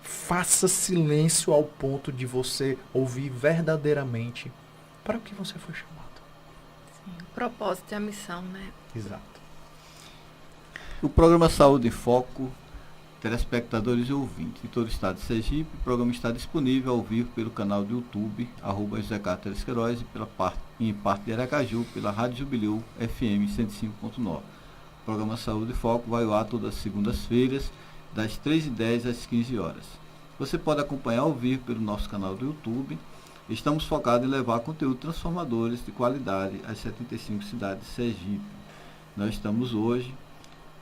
Faça silêncio ao ponto de você ouvir verdadeiramente para o que você foi chamado. Sim, o propósito e a missão, né? Exato. O programa Saúde em Foco, telespectadores e ouvintes de todo o estado de Sergipe, o programa está disponível ao vivo pelo canal do YouTube, @José_Carlos e em parte de Aracaju, pela Rádio Jubileu FM 105.9. O programa Saúde em Foco vai ao ar todas as segundas-feiras, das 3h10 às 15 horas. Você pode acompanhar ao vivo pelo nosso canal do YouTube. Estamos focados em levar conteúdos transformadores de qualidade às 75 cidades de Sergipe. Nós estamos hoje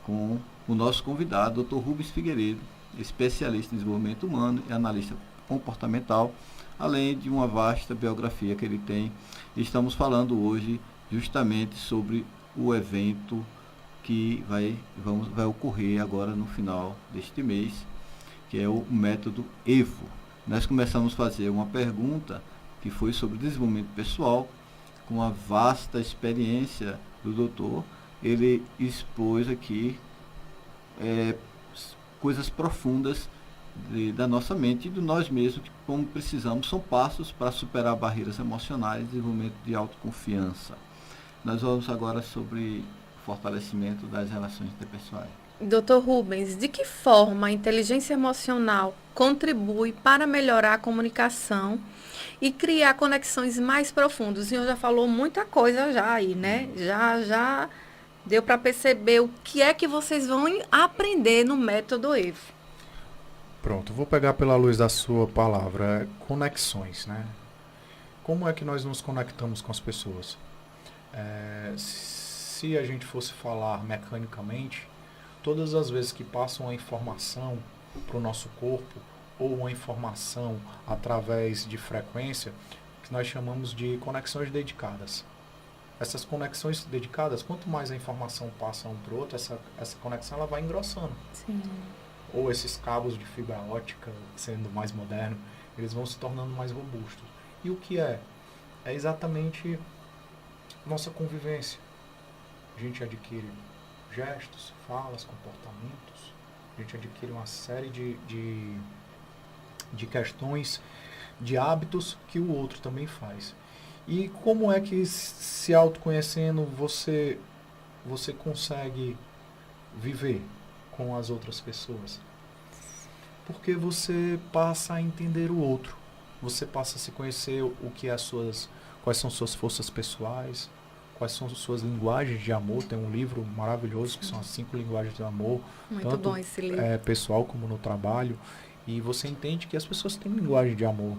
com o nosso convidado, Dr. Rubens Figueiredo, especialista em desenvolvimento humano e analista comportamental, além de uma vasta biografia que ele tem. Estamos falando hoje justamente sobre o evento que vai ocorrer agora no final deste mês, que é o método EVO. Nós começamos a fazer uma pergunta que foi sobre desenvolvimento pessoal, com a vasta experiência do doutor. Ele expôs aqui coisas profundas da nossa mente e de nós mesmos, que como precisamos, são passos para superar barreiras emocionais e desenvolvimento de autoconfiança. Nós vamos agora fortalecimento das relações interpessoais. Dr. Rubens, de que forma a inteligência emocional contribui para melhorar a comunicação e criar conexões mais profundas? O senhor já falou muita coisa já aí, né? Já deu para perceber o que é que vocês vão aprender no método EVO. Pronto, vou pegar pela luz da sua palavra, conexões, né? Como é que nós nos conectamos com as pessoas? Se a gente fosse falar mecanicamente, todas as vezes que passa uma informação para o nosso corpo, ou uma informação através de frequência, que nós chamamos de conexões dedicadas. Essas conexões dedicadas, quanto mais a informação passa um para o outro, essa conexão ela vai engrossando. Sim. Ou esses cabos de fibra ótica, sendo mais moderno, eles vão se tornando mais robustos. E o que é? É exatamente nossa convivência. A gente adquire gestos, falas, comportamentos. A gente adquire uma série de questões, de hábitos que o outro também faz. E como é que, se autoconhecendo, você consegue viver com as outras pessoas? Porque você passa a entender o outro. Você passa a se conhecer o que é quais são suas forças pessoais, quais são suas linguagens de amor. Tem um livro maravilhoso que são as 5 linguagens do amor. Muito tanto bom esse livro. Pessoal como no trabalho. E você entende que as pessoas têm linguagem de amor.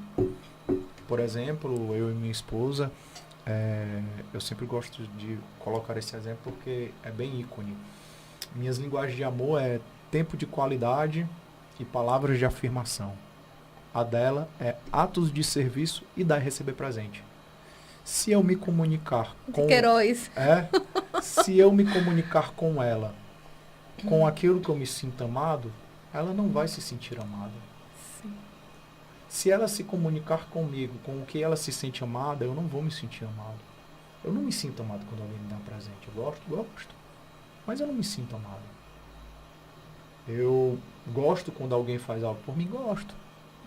Por exemplo, eu e minha esposa, eu sempre gosto de colocar esse exemplo porque é bem ícone. Minhas linguagens de amor é tempo de qualidade e palavras de afirmação. A dela é atos de serviço e dar e receber presente. Se eu me comunicar com... Queiroz. Se eu me comunicar com ela, com aquilo que eu me sinto amado, ela não vai se sentir amada. Sim. Se ela se comunicar comigo com o que ela se sente amada, eu não vou me sentir amado. Eu não me sinto amado quando alguém me dá um presente. Eu gosto. Mas eu não me sinto amado. Eu gosto quando alguém faz algo por mim, gosto.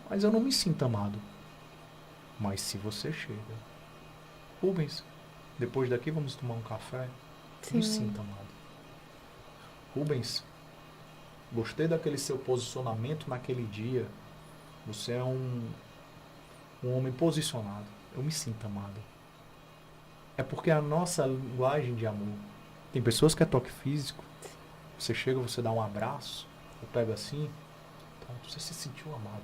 Mas eu não me sinto amado. Mas se você chega, Rubens, depois daqui vamos tomar um café, eu me sinto amado. Rubens, gostei daquele seu posicionamento naquele dia. Você é um homem posicionado. Eu me sinto amado. É porque a nossa linguagem de amor. Tem pessoas que é toque físico. Você chega, você dá um abraço, eu pego assim, então você se sentiu amado.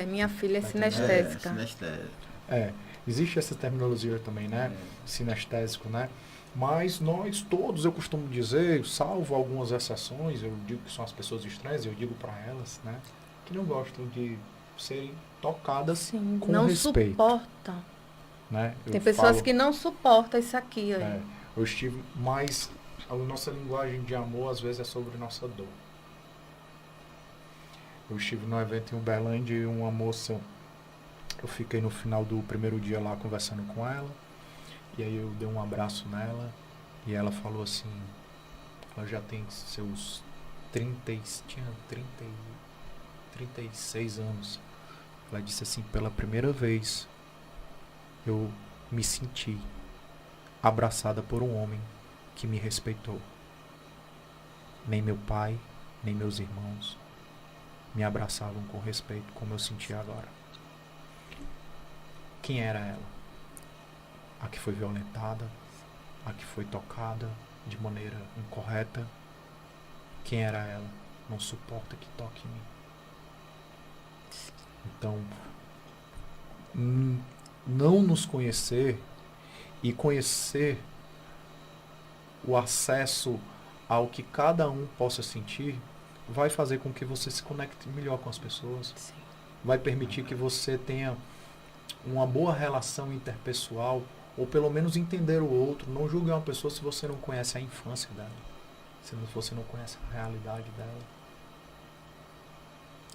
Minha filha é É, sinestésica. sinestésica. Existe essa terminologia também, né? Sinestésico, né? Mas nós todos, eu costumo dizer, salvo algumas exceções, eu digo que são as pessoas estranhas, eu digo para elas, né? Que não gostam de serem tocadas Sim, com não respeito. suportam. Né? Tem pessoas que não suportam isso aqui. Eu estive mais... A nossa linguagem de amor, às vezes, é sobre nossa dor. Eu estive num evento em Uberlândia e uma moça... Eu fiquei no final do primeiro dia lá conversando com ela. E aí eu dei um abraço nela. E ela falou assim... Ela já tem seus 36 anos. Ela disse assim, pela primeira vez... Eu me senti abraçada por um homem que me respeitou. Nem meu pai, nem meus irmãos me abraçavam com respeito como eu senti agora. Quem era ela? A que foi violentada, a que foi tocada de maneira incorreta. Quem era ela? Não suporta que toque em mim. Então, não nos conhecer e conhecer o acesso ao que cada um possa sentir vai fazer com que você se conecte melhor com as pessoas. Sim. Vai permitir que você tenha uma boa relação interpessoal, ou pelo menos entender o outro. Não julgue uma pessoa se você não conhece a infância dela, se você não conhece a realidade dela.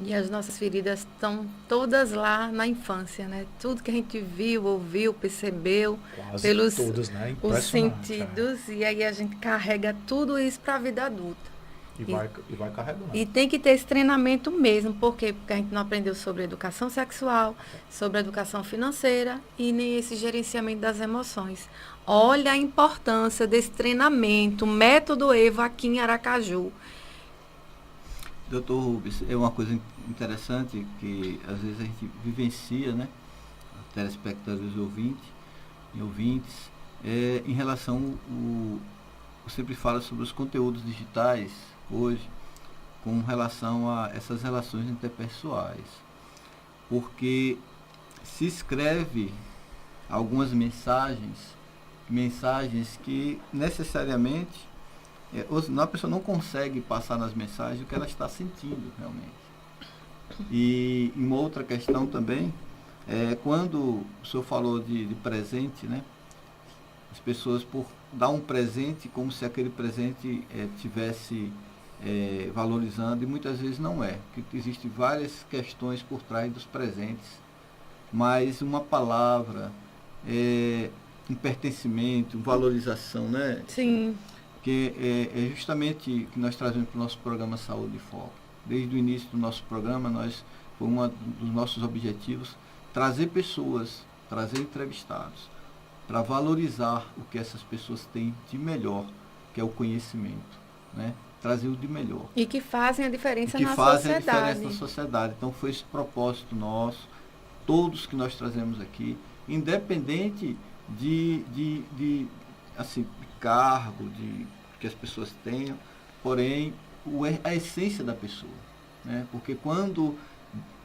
E as nossas feridas estão todas lá na infância, né? Tudo que a gente viu, ouviu, percebeu, Quase pelos todos, né? os Impressionante, sentidos, e aí a gente carrega tudo isso para a vida adulta. E vai carregando. E tem que ter esse treinamento mesmo. Por quê? Porque a gente não aprendeu sobre educação sexual, sobre educação financeira e nem esse gerenciamento das emoções. Olha a importância desse treinamento, método EVO aqui em Aracaju. Doutor Rubens, é uma coisa interessante que às vezes a gente vivencia, né? Telespectadores e ouvintes, em relação, eu sempre falo sobre os conteúdos digitais hoje, com relação a essas relações interpessoais. Porque se escreve algumas mensagens que necessariamente a pessoa não consegue passar nas mensagens o que ela está sentindo realmente. E uma outra questão também quando o senhor falou de presente, né? As pessoas por dar um presente como se aquele presente tivesse valorizando, e muitas vezes não é, porque existem várias questões por trás dos presentes, mas uma palavra, um pertencimento, valorização, né? Sim. Que é justamente o que nós trazemos para o nosso programa Saúde em Foco. Desde o início do nosso programa, foi um dos nossos objetivos trazer pessoas, trazer entrevistados, para valorizar o que essas pessoas têm de melhor, que é o conhecimento, né? Trazer o de melhor. E que fazem a diferença que na fazem sociedade. a diferença na sociedade. Então foi esse propósito nosso, todos que nós trazemos aqui, independente de cargo, que as pessoas tenham, porém a essência da pessoa, né? Porque quando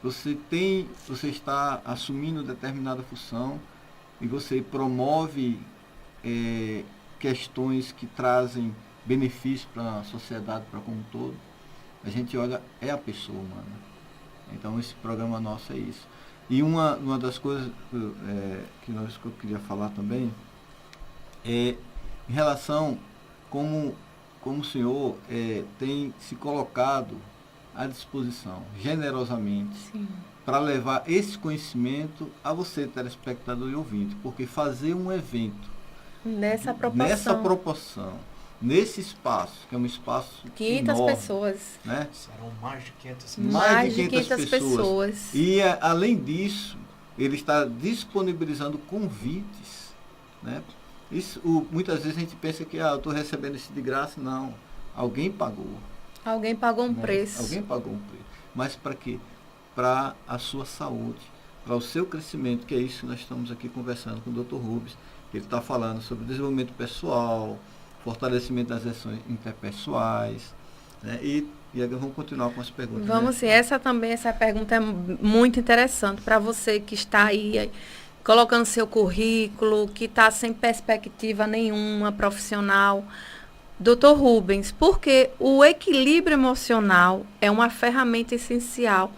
você está assumindo determinada função e você promove questões que trazem benefício para a sociedade, para como um todo, a gente olha, é a pessoa humana. Então esse programa nosso é isso. E uma das coisas que eu queria falar também é em relação como o senhor tem se colocado à disposição, generosamente, para levar esse conhecimento a você, telespectador e ouvinte, porque fazer um evento nessa proporção, nesse espaço, que é um espaço 500 enorme, pessoas. Né? Serão mais de 500 Mais de 500 pessoas. E, além disso, ele está disponibilizando convites, né? Isso, muitas vezes a gente pensa que eu estou recebendo isso de graça. Não. Alguém pagou. Alguém pagou um preço. Alguém pagou um preço. Mas para quê? Para a sua saúde, para o seu crescimento, que é isso que nós estamos aqui conversando com o Dr. Rubens. Ele está falando sobre desenvolvimento pessoal, fortalecimento das relações interpessoais, né? E agora vamos continuar com as perguntas. Vamos sim. Né? Essa pergunta é muito interessante para você que está aí colocando seu currículo, que está sem perspectiva nenhuma profissional. Dr. Rubens, porque o equilíbrio emocional é uma ferramenta essencial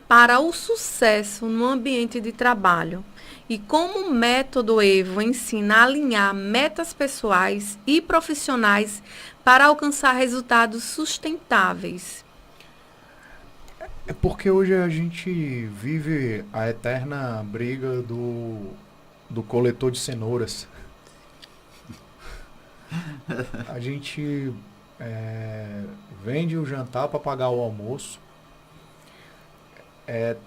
para o sucesso no ambiente de trabalho. E como o método EVO ensina a alinhar metas pessoais e profissionais para alcançar resultados sustentáveis. É porque hoje a gente vive a eterna briga do coletor de cenouras. A gente vende o jantar para pagar o almoço,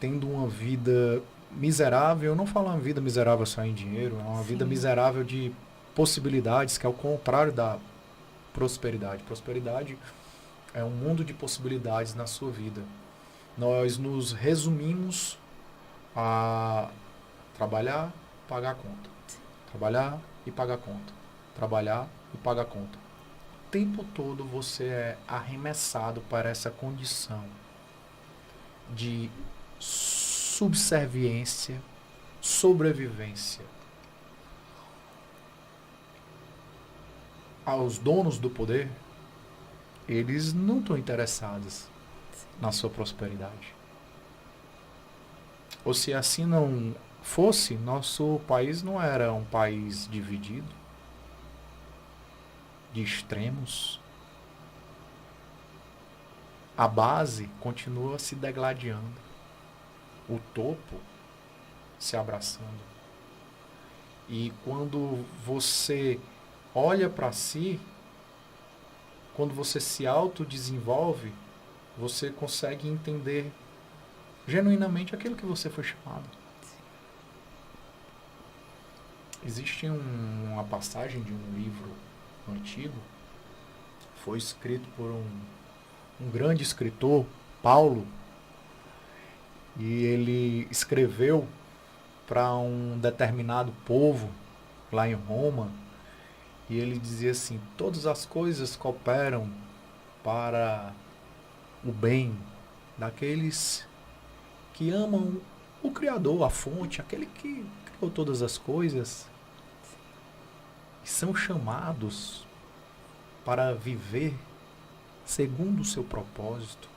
tendo uma vida miserável. Eu não falo uma vida miserável só em dinheiro, é uma vida miserável de possibilidades, que é o contrário da prosperidade. Prosperidade é um mundo de possibilidades na sua vida. Nós nos resumimos a trabalhar, pagar a conta. Trabalhar e pagar a conta. Trabalhar e pagar a conta. O tempo todo você é arremessado para essa condição de subserviência, sobrevivência aos donos do poder. Eles não estão interessados na sua prosperidade. Ou se assim não fosse, nosso país não era um país dividido, de extremos. A base continua se degladiando, o topo se abraçando. E quando você olha para si, quando você se autodesenvolve, você consegue entender genuinamente aquilo que você foi chamado. Existe uma passagem de um livro antigo, foi escrito por um grande escritor, Paulo, e ele escreveu para um determinado povo lá em Roma, e ele dizia assim: todas as coisas cooperam para o bem daqueles que amam o Criador, a fonte, aquele que criou todas as coisas, e são chamados para viver segundo o seu propósito.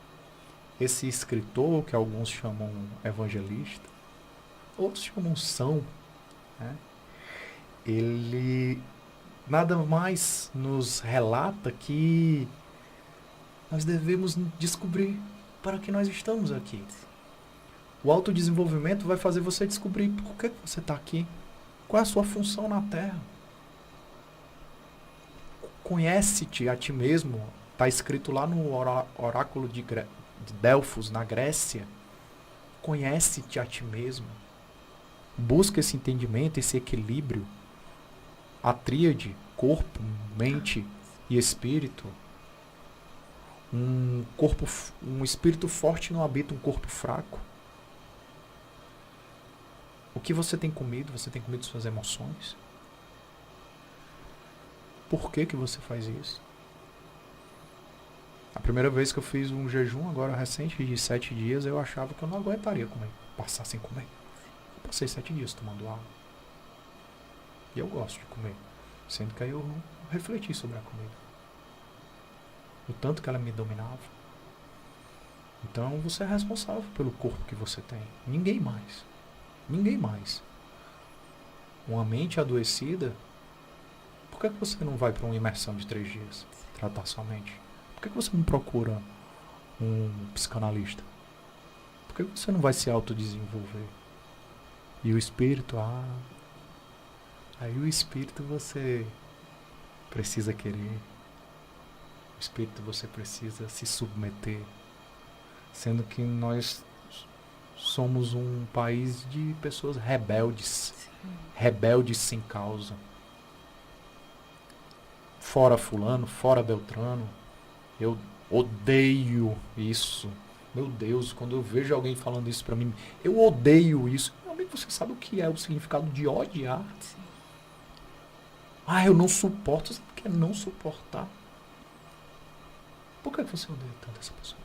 Esse escritor, que alguns chamam evangelista, outros chamam São, né? Ele nada mais nos relata que nós devemos descobrir para que nós estamos aqui. O autodesenvolvimento vai fazer você descobrir por que você está aqui, qual é a sua função na Terra. Conhece-te a ti mesmo, está escrito lá no oráculo de Delfos, na Grécia. Conhece-te a ti mesmo. Busca esse entendimento, esse equilíbrio. A tríade, corpo, mente e espírito. Um espírito forte não habita um corpo fraco. O que você tem comido? Você tem comido suas emoções? Por que você faz isso? A primeira vez que eu fiz um jejum, agora recente, de 7 dias, eu achava que eu não aguentaria comer, passar sem comer. Eu passei 7 dias tomando água. E eu gosto de comer. Sendo que aí eu refleti sobre a comida. O tanto que ela me dominava. Então você é responsável pelo corpo que você tem. Ninguém mais. Ninguém mais. Uma mente adoecida, por que você não vai para uma imersão de 3 dias? Tratar sua mente. Por que você não procura um psicanalista? Por que você não vai se autodesenvolver? E o espírito, aí o espírito você precisa querer. O espírito você precisa se submeter. Sendo que nós somos um país de pessoas rebeldes. Sim. Rebeldes sem causa. Fora fulano, fora Beltrano. Eu odeio isso. Meu Deus, quando eu vejo alguém falando isso pra mim, eu odeio isso. Meu amigo, você sabe o que é o significado de odiar? Sim. Eu não suporto. Você quer não suportar? Por que você odeia tanto essa pessoa?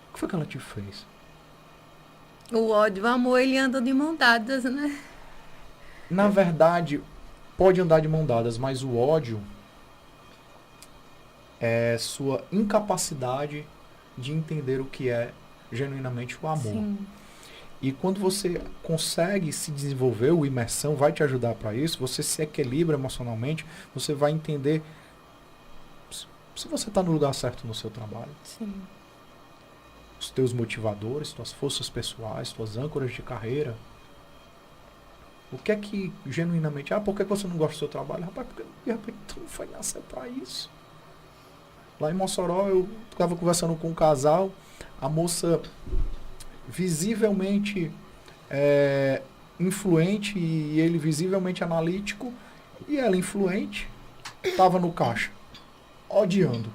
O que foi que ela te fez? O ódio e o amor, ele anda de mão dadas, né? Na verdade, pode andar de mão dadas, mas o ódio é sua incapacidade de entender o que é genuinamente o amor. Sim. E quando você consegue se desenvolver, o imersão vai te ajudar para isso, você se equilibra emocionalmente, você vai entender se você está no lugar certo no seu trabalho. Sim. Os teus motivadores, tuas forças pessoais, tuas âncoras de carreira. O que é que genuinamente... por que você não gosta do seu trabalho? Rapaz, porque de repente tu não foi nascer para isso. Lá em Mossoró, eu estava conversando com um casal, a moça visivelmente influente e ele visivelmente analítico, e ela influente, estava no caixa, odiando.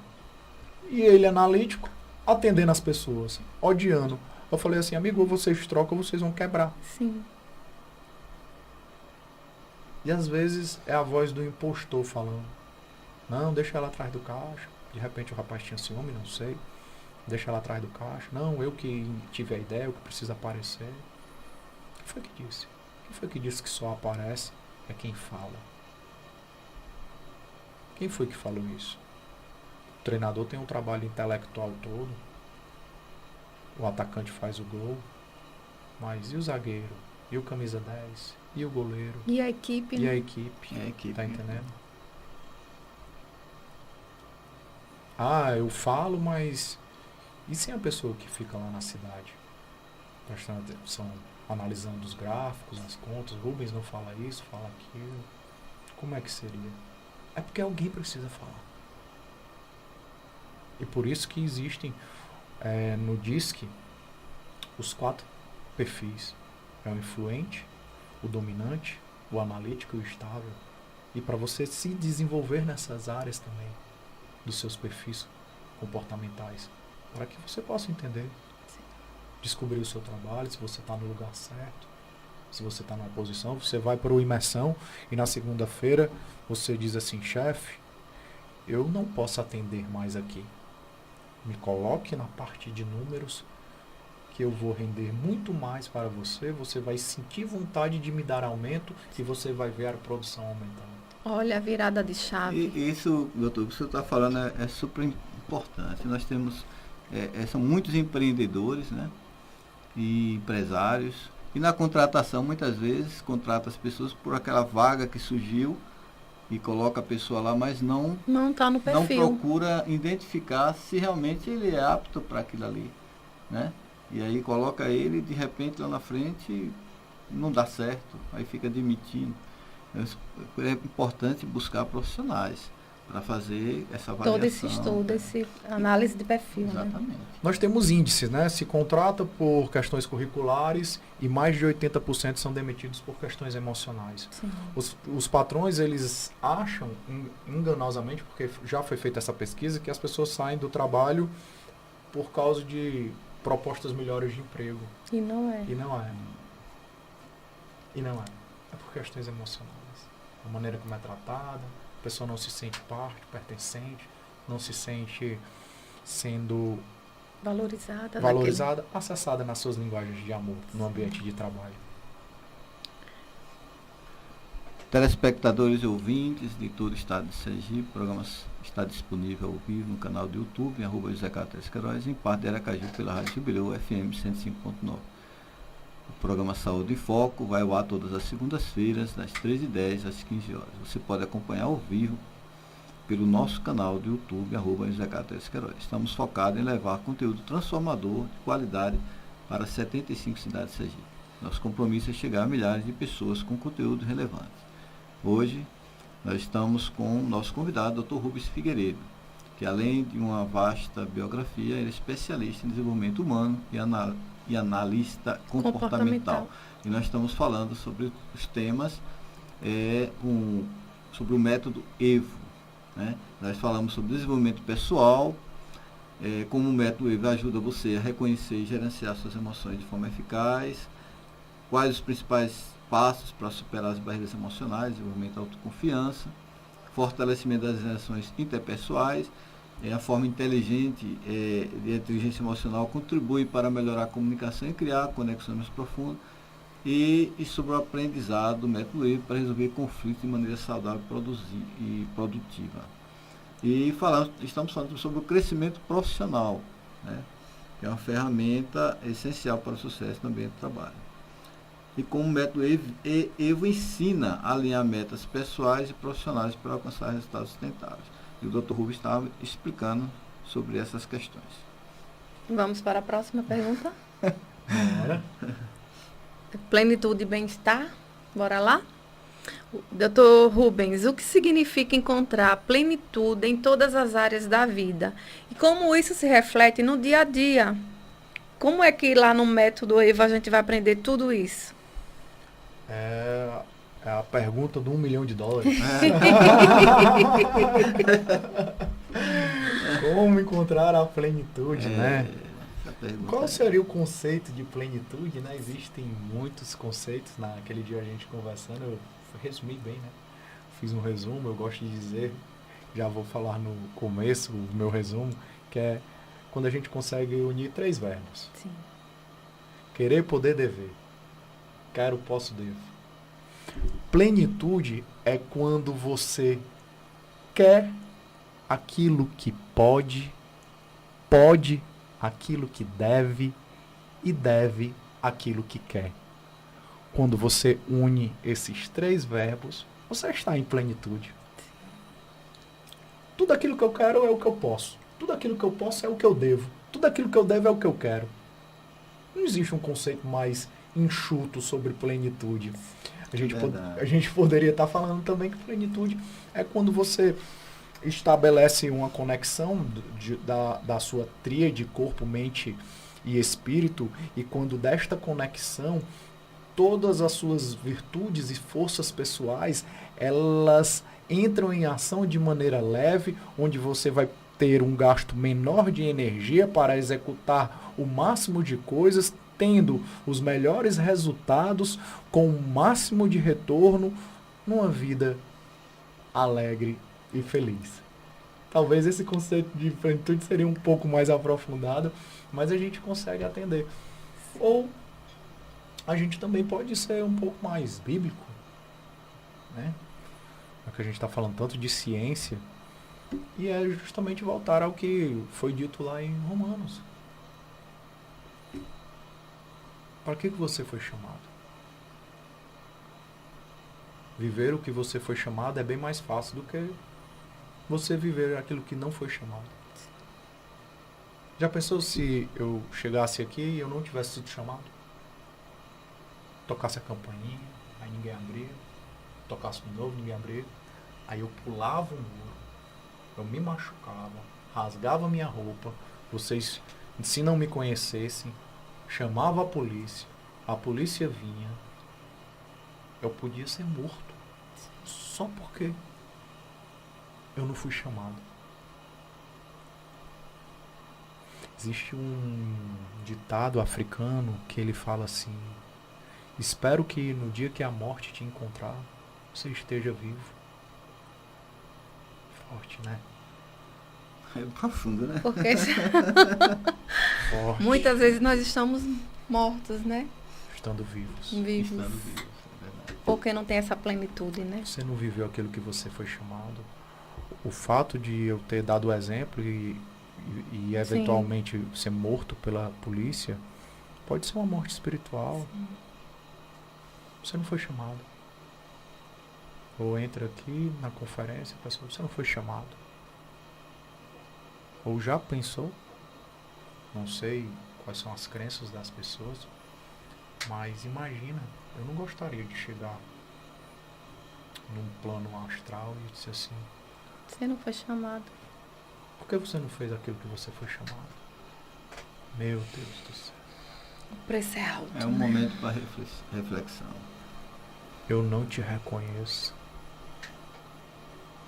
E ele analítico, atendendo as pessoas, odiando. Eu falei assim: amigo, ou vocês trocam ou vocês vão quebrar. Sim. E às vezes é a voz do impostor falando: não, deixa ela atrás do caixa. De repente o rapaz tinha ciúme, não sei. Deixa ela atrás do caixa. Não, eu que tive a ideia, eu que preciso aparecer. Quem foi que disse? Quem foi que disse que só aparece é quem fala? Quem foi que falou isso? O treinador tem um trabalho intelectual todo. O atacante faz o gol. Mas e o zagueiro? E o camisa 10? E o goleiro? E a equipe? E a equipe? Tá entendendo? Eu falo, mas... E sem a pessoa que fica lá na cidade? Prestando atenção, analisando os gráficos, as contas. Rubens não fala isso, fala aquilo. Como é que seria? É porque alguém precisa falar. E por isso que existem no DISC os 4 perfis. É o influente, o dominante, o analítico e o estável. E para você se desenvolver nessas áreas também, dos seus perfis comportamentais, para que você possa entender, descobrir o seu trabalho, se você está no lugar certo, se você está numa posição, você vai para o imersão e na segunda-feira você diz assim: chefe, eu não posso atender mais aqui. Me coloque na parte de números que eu vou render muito mais para você, você vai sentir vontade de me dar aumento e você vai ver a produção aumentando. Olha a virada de chave. E isso, doutor, o que você está falando é super importante. Nós temos, são muitos empreendedores, né, e empresários, e na contratação, muitas vezes, contrata as pessoas por aquela vaga que surgiu e coloca a pessoa lá, mas não está no perfil. Não procura identificar se realmente ele é apto para aquilo ali, né? E aí coloca ele, de repente, lá na frente, não dá certo, aí fica demitindo. É importante buscar profissionais para fazer essa avaliação. Todo esse estudo, essa análise de perfil. Exatamente. Né? Nós temos índices, né? Se contrata por questões curriculares e mais de 80% são demitidos por questões emocionais. Os patrões, eles acham, enganosamente, porque já foi feita essa pesquisa, que as pessoas saem do trabalho por causa de propostas melhores de emprego. E não é. E não é. E não é. É por questões emocionais. A maneira como é tratada, a pessoa não se sente parte, pertencente, não se sente sendo valorizada, acessada nas suas linguagens de amor, no ambiente de trabalho. Telespectadores e ouvintes de todo o estado de Sergipe, o programa está disponível ao vivo no canal do YouTube, @José em parte de Aracaju pela Rádio Jubileu FM 105.9. O programa Saúde em Foco vai ao ar todas as segundas-feiras, das 13h10 às 15 horas. Você pode acompanhar ao vivo pelo nosso canal do YouTube, @José. Estamos focados em levar conteúdo transformador de qualidade para 75 cidades de Sergipe. Nosso compromisso é chegar a milhares de pessoas com conteúdo relevante. Hoje, nós estamos com o nosso convidado, Dr. Rubens Figueiredo, que além de uma vasta biografia, ele é especialista em desenvolvimento humano e analista comportamental. E nós estamos falando sobre os temas, sobre o método EVO. Né? Nós falamos sobre desenvolvimento pessoal, como o método EVO ajuda você a reconhecer e gerenciar suas emoções de forma eficaz, quais os principais passos para superar as barreiras emocionais, desenvolvimento da autoconfiança, fortalecimento das relações interpessoais, a forma inteligente de inteligência emocional contribui para melhorar a comunicação e criar conexões mais profundas, e sobre o aprendizado do método EVO para resolver conflitos de maneira saudável e produtiva. E estamos falando sobre o crescimento profissional, né, que é uma ferramenta essencial para o sucesso no ambiente de trabalho. E como o método EVO ensina a alinhar metas pessoais e profissionais para alcançar resultados sustentáveis. E o Dr. Rubens estava explicando sobre essas questões. Vamos para a próxima pergunta. Bora. Plenitude e bem-estar. Bora lá? Dr. Rubens, o que significa encontrar plenitude em todas as áreas da vida? E como isso se reflete no dia a dia? Como é que lá no método EVO a gente vai aprender tudo isso? É a pergunta do $1 milhão. Como encontrar a plenitude, né? Qual seria o conceito de plenitude, né? Existem muitos conceitos. Naquele dia a gente conversando, eu resumi bem, né? Fiz um resumo, eu gosto de dizer, já vou falar no começo o meu resumo, que é quando a gente consegue unir 3 verbos. Sim. Querer, poder, dever. Quero, posso, devo. Plenitude é quando você quer aquilo que pode aquilo que deve e deve aquilo que quer. Quando você une esses 3 verbos, você está em plenitude. Tudo aquilo que eu quero é o que eu posso. Tudo aquilo que eu posso é o que eu devo. Tudo aquilo que eu devo é o que eu quero. Não existe um conceito mais enxuto sobre plenitude. A gente poderia estar falando também que plenitude é quando você estabelece uma conexão da sua tríade corpo, mente e espírito, e quando desta conexão, todas as suas virtudes e forças pessoais, elas entram em ação de maneira leve, onde você vai ter um gasto menor de energia para executar o máximo de coisas, tendo os melhores resultados, com o máximo de retorno, numa vida alegre e feliz. Talvez esse conceito de plenitude seria um pouco mais aprofundado, mas a gente consegue atender. Ou a gente também pode ser um pouco mais bíblico, né? Porque a gente está falando tanto de ciência, e é justamente voltar ao que foi dito lá em Romanos. Para que você foi chamado? Viver o que você foi chamado é bem mais fácil do que você viver aquilo que não foi chamado. Já pensou se eu chegasse aqui e eu não tivesse sido chamado? Tocasse a campainha, aí ninguém abria. Tocasse de novo, ninguém abria. Aí eu pulava o muro, eu me machucava, rasgava minha roupa. Vocês, se não me conhecessem, chamava a polícia vinha. Eu podia ser morto. Só porque eu não fui chamado. Existe um ditado africano que ele fala assim: espero que no dia que a morte te encontrar, você esteja vivo. Forte, né? É profundo, né? Porque Forte. muitas vezes nós estamos mortos, né? Estando vivos. Vivos. Estando vivo, é verdade. Porque não tem essa plenitude, né? Você não viveu aquilo que você foi chamado. O fato de eu ter dado o exemplo e eventualmente ser morto pela polícia pode ser uma morte espiritual. Sim. Você não foi chamado. Ou entra aqui na conferência, pessoal, você não foi chamado. Ou já pensou? Não sei quais são as crenças das pessoas, mas imagina, eu não gostaria de chegar num plano astral e dizer assim: Você não foi chamado. por que você não fez aquilo que você foi chamado? Meu Deus do céu. O preço é alto. É um né? momento para reflexão. Eu não te reconheço.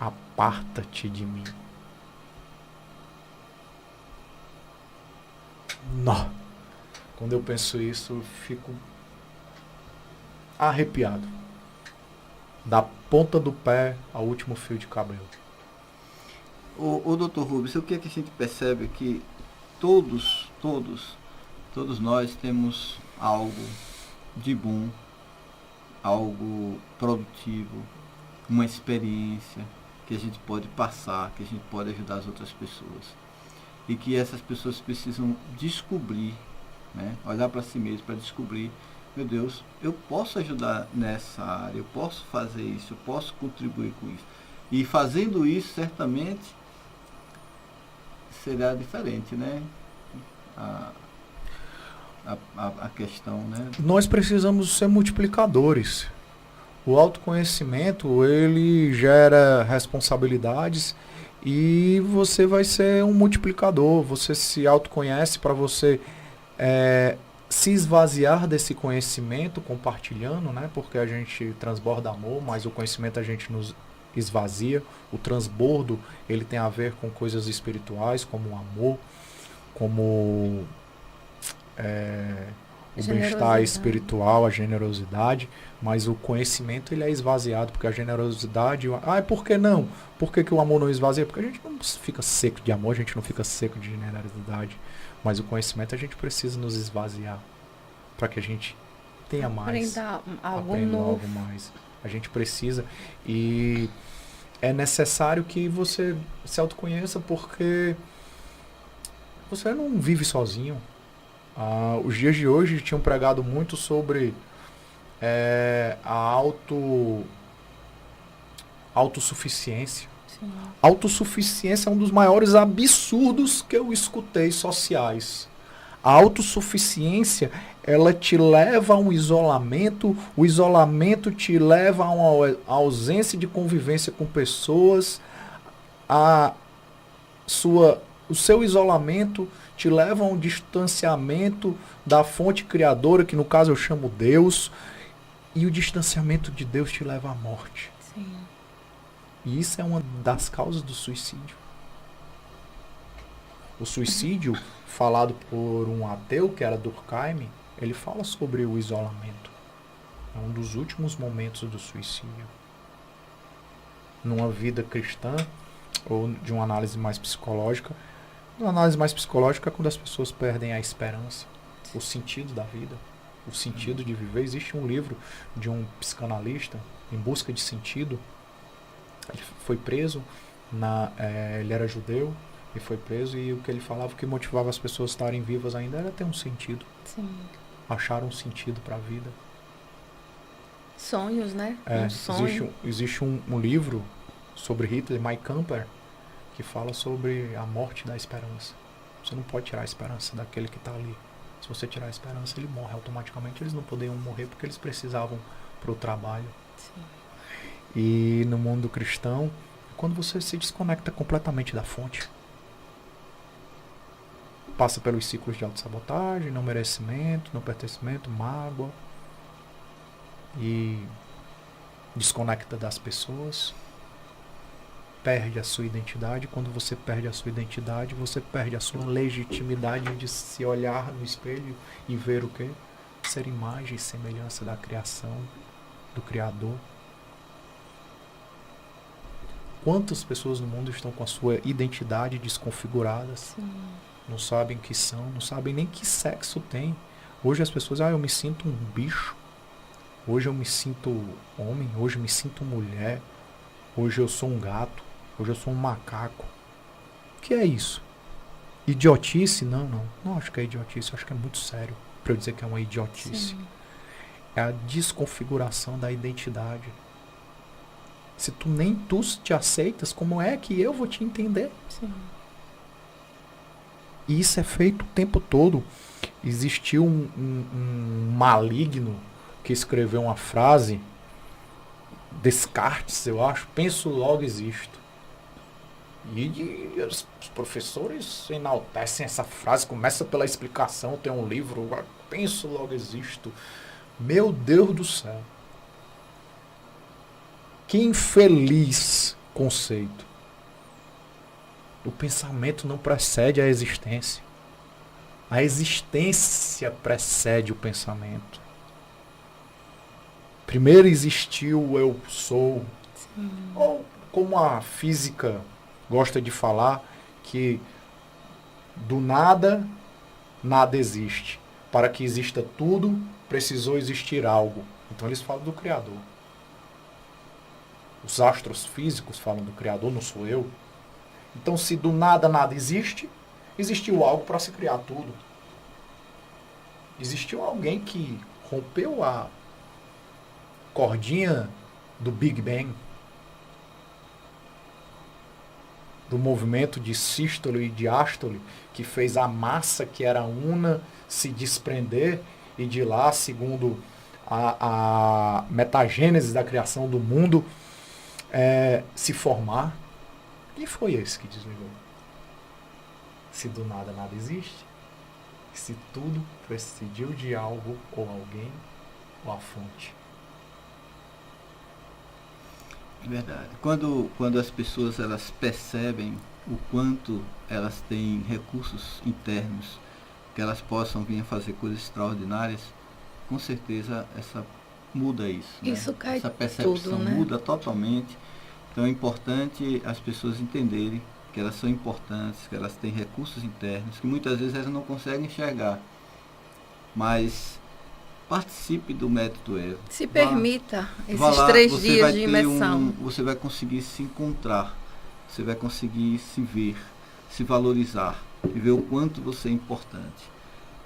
Aparta-te de mim. Não. Quando eu penso isso, eu fico arrepiado. Da ponta do pé ao último fio de cabelo. O Dr. Rubens, o que é que a gente percebe que todos nós temos algo de bom, algo produtivo, uma experiência que a gente pode passar, que a gente pode ajudar as outras pessoas. E que essas pessoas precisam descobrir, né? Olhar para si mesmo para descobrir: meu Deus, eu posso ajudar nessa área, eu posso fazer isso, eu posso contribuir com isso. E fazendo isso, certamente, será diferente, né? A questão, né? Nós precisamos ser multiplicadores. O autoconhecimento, ele gera responsabilidades e você vai ser um multiplicador. Você se autoconhece para você se esvaziar desse conhecimento, compartilhando, né? Porque a gente transborda amor, mas o conhecimento a gente nos esvazia. O transbordo, ele tem a ver com coisas espirituais, como o amor, como o bem-estar espiritual, a generosidade, mas o conhecimento ele é esvaziado, porque a generosidade... por que não? Por que o amor não esvazia? Porque a gente não fica seco de amor, a gente não fica seco de generosidade, mas o conhecimento a gente precisa nos esvaziar, para que a gente tenha mais, aprenda algo mais. A gente precisa, e é necessário que você se autoconheça, porque você não vive sozinho. Os dias de hoje tinham pregado muito sobre a autossuficiência. Sim. Autossuficiência é um dos maiores absurdos que eu escutei sociais. A autossuficiência, ela te leva a um isolamento, o isolamento te leva a uma ausência de convivência com pessoas, o seu isolamento te leva a um distanciamento da fonte criadora, que no caso eu chamo Deus, e o distanciamento de Deus te leva à morte. Sim. E isso é uma das causas do suicídio. O suicídio, falado por um ateu, que era Durkheim, ele fala sobre o isolamento. É um dos últimos momentos do suicídio. Numa vida cristã, ou de uma análise mais psicológica. Uma análise mais psicológica é quando as pessoas perdem a esperança, o sentido da vida, o sentido de viver. Existe um livro de um psicanalista, Em Busca de Sentido. Ele foi preso, ele era judeu, e foi preso, e o que ele falava, o que motivava as pessoas a estarem vivas ainda era ter um sentido. Sim. Achar um sentido para a vida. Sonhos, né? Sonho. Existe um livro sobre Hitler, Mein Kampf, que fala sobre a morte da esperança. Você não pode tirar a esperança daquele que está ali. Se você tirar a esperança, ele morre automaticamente. Eles não podiam morrer porque eles precisavam para o trabalho. Sim. E no mundo cristão, quando você se desconecta completamente da fonte, passa pelos ciclos de autossabotagem, não merecimento, não pertencimento, mágoa, e desconecta das pessoas, perde a sua identidade. Quando você perde a sua identidade, você perde a sua legitimidade de se olhar no espelho e ver o quê? Ser imagem e semelhança da criação, do Criador. Quantas pessoas no mundo estão com a sua identidade desconfiguradas? Sim. Não sabem que são, não sabem nem que sexo tem. Hoje as pessoas, eu me sinto um bicho. Hoje eu me sinto homem, hoje eu me sinto mulher. Hoje eu sou um gato, hoje eu sou um macaco. O que é isso? Idiotice? Não acho que é idiotice, acho que é muito sério para eu dizer que é uma idiotice. Sim. É a desconfiguração da identidade. Se tu nem tu te aceitas, como é que eu vou te entender? Sim. E isso é feito o tempo todo. Existiu um maligno que escreveu uma frase, Descartes, eu acho, penso logo existo. E os professores enaltecem essa frase, começa pela explicação, tem um livro, penso logo existo. Meu Deus do céu. Que infeliz conceito. O pensamento não precede a existência. A existência precede o pensamento. Primeiro existiu o eu sou. Sim. Ou como a física gosta de falar, que do nada, nada existe. Para que exista tudo, precisou existir algo. Então eles falam do Criador. Os astros físicos falam do Criador, não sou eu. Então, se do nada nada existe, existiu algo para se criar tudo. Existiu alguém que rompeu a cordinha do Big Bang, do movimento de sístole e diástole, que fez a massa que era una se desprender e de lá, segundo a metagênese da criação do mundo, se formar. E foi esse que desligou. Se do nada nada existe, se tudo precidiu de algo ou alguém ou a fonte. É verdade. Quando as pessoas elas percebem o quanto elas têm recursos internos que elas possam vir a fazer coisas extraordinárias, com certeza muda isso. Isso, né? cai essa percepção tudo, né? muda totalmente. Então é importante as pessoas entenderem que elas são importantes, que elas têm recursos internos, que muitas vezes elas não conseguem enxergar. Mas participe do método EVA. Se permita Vá esses lá, 3 dias de imersão. Você vai conseguir se encontrar, você vai conseguir se ver, se valorizar e ver o quanto você é importante.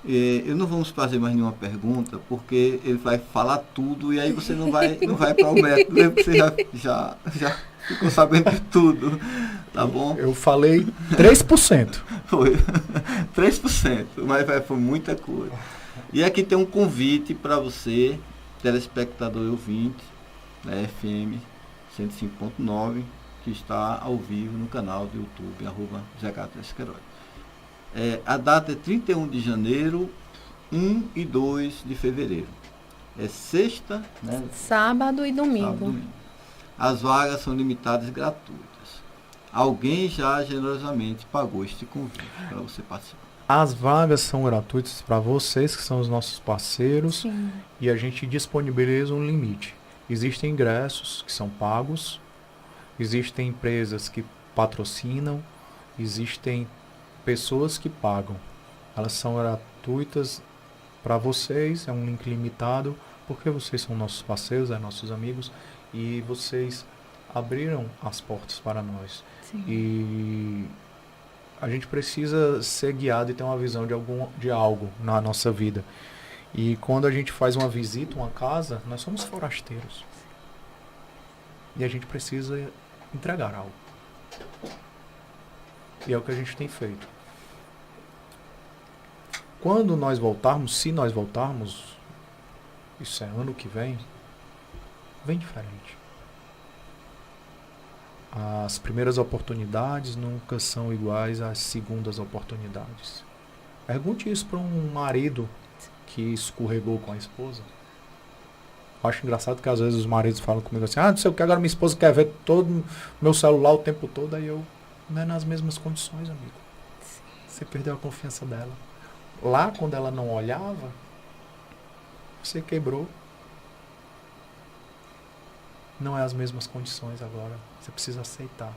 Eu não vamos fazer mais nenhuma pergunta, porque ele vai falar tudo e aí você não vai para o método, né? Você já ficou sabendo de tudo, tá bom? Eu falei 3%. Foi 3%, mas foi muita coisa. E aqui tem um convite para você, telespectador e ouvinte, da FM 105.9, que está ao vivo no canal do YouTube, @ZKTSQueiroz. A data é 31 de janeiro, 1 e 2 de fevereiro. É sexta, né? Sábado e domingo. Sábado e domingo. As vagas são limitadas e gratuitas. Alguém já generosamente pagou este convite para você participar. As vagas são gratuitas para vocês, que são os nossos parceiros, Sim. e a gente disponibiliza um limite. Existem ingressos que são pagos, existem empresas que patrocinam, existem pessoas que pagam. Elas são gratuitas para vocês, é um link limitado, porque vocês são nossos parceiros, nossos amigos, e vocês abriram as portas para nós. Sim. E a gente precisa ser guiado e ter uma visão de algo na nossa vida. E quando a gente faz uma visita, uma casa, nós somos forasteiros. E a gente precisa entregar algo. E é o que a gente tem feito. Quando nós voltarmos, se nós voltarmos, isso é ano que vem diferente. As primeiras oportunidades nunca são iguais às segundas oportunidades. Pergunte isso para um marido que escorregou com a esposa. Eu acho engraçado que às vezes os maridos falam comigo assim: não sei o que, agora minha esposa quer ver todo o meu celular o tempo todo, aí eu, não é nas mesmas condições, amigo. Você perdeu a confiança dela. Lá, quando ela não olhava, você quebrou. Não é as mesmas condições agora. Você precisa aceitar.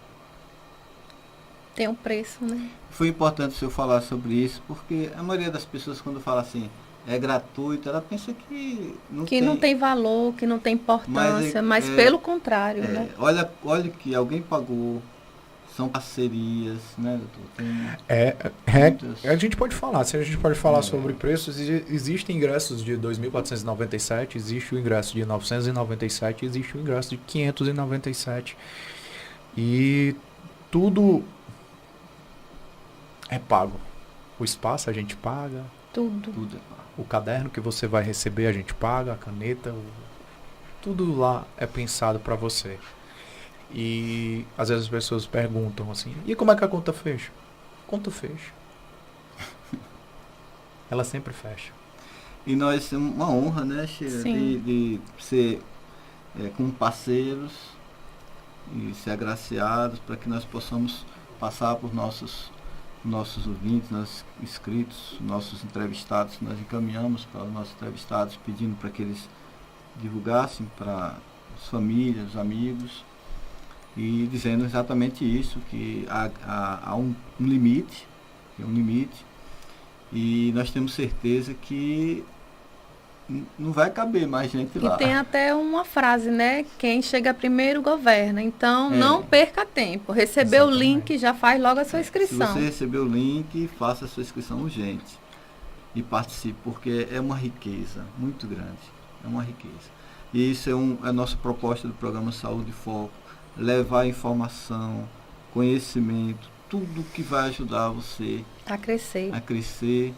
Tem um preço, né? Foi importante o senhor falar sobre isso, porque a maioria das pessoas, quando fala assim, é gratuito, ela pensa que não tem valor, que não tem importância, mas pelo contrário, né? Olha que alguém pagou, são parcerias, né, doutor? A gente pode falar, se a gente pode falar sobre preços, existem ingressos de 2.497, existe o ingresso de 997, existe o ingresso de 597. E tudo é pago. O espaço a gente paga. Tudo é pago. O caderno que você vai receber a gente paga, a caneta, tudo lá é pensado para você. E às vezes as pessoas perguntam assim: e como é que a conta fecha? A conta fecha. Ela sempre fecha. E nós temos uma honra, né, Sheila, de ser com parceiros e ser agraciados para que nós possamos passar por nossos ouvintes, nossos inscritos, nossos entrevistados. Nós encaminhamos para os nossos entrevistados pedindo para que eles divulgassem para as famílias, os amigos, e dizendo exatamente isso, que há um limite, e nós temos certeza que não vai caber mais gente lá. E tem até uma frase, né? Quem chega primeiro governa. Então, não perca tempo. Recebeu o link, já faz logo a sua inscrição. Se você recebeu o link, faça a sua inscrição urgente e participe, porque é uma riqueza muito grande. É uma riqueza. E isso é a nossa proposta do programa Saúde em Foco: levar informação, conhecimento, tudo que vai ajudar você a crescer,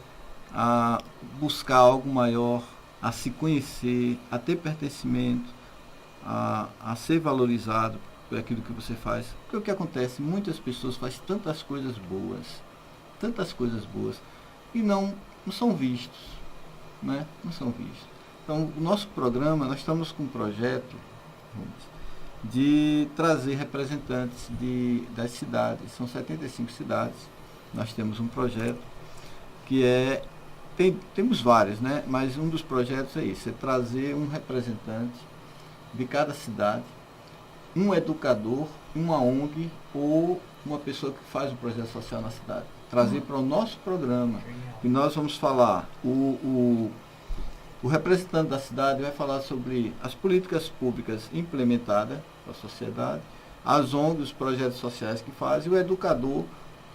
a buscar algo maior, a se conhecer, a ter pertencimento, a ser valorizado por aquilo que você faz. Porque o que acontece, muitas pessoas fazem tantas coisas boas, e não são vistos, né? Não são vistos. Então, o nosso programa, nós estamos com um projeto de trazer representantes das cidades. São 75 cidades. Nós temos um projeto que temos vários, né? Mas um dos projetos é isso: é trazer um representante de cada cidade, um educador, uma ONG ou uma pessoa que faz um projeto social na cidade. Trazer para o nosso programa. E nós vamos falar, o representante da cidade vai falar sobre as políticas públicas implementadas para a sociedade, as ONGs, os projetos sociais que fazem, e o educador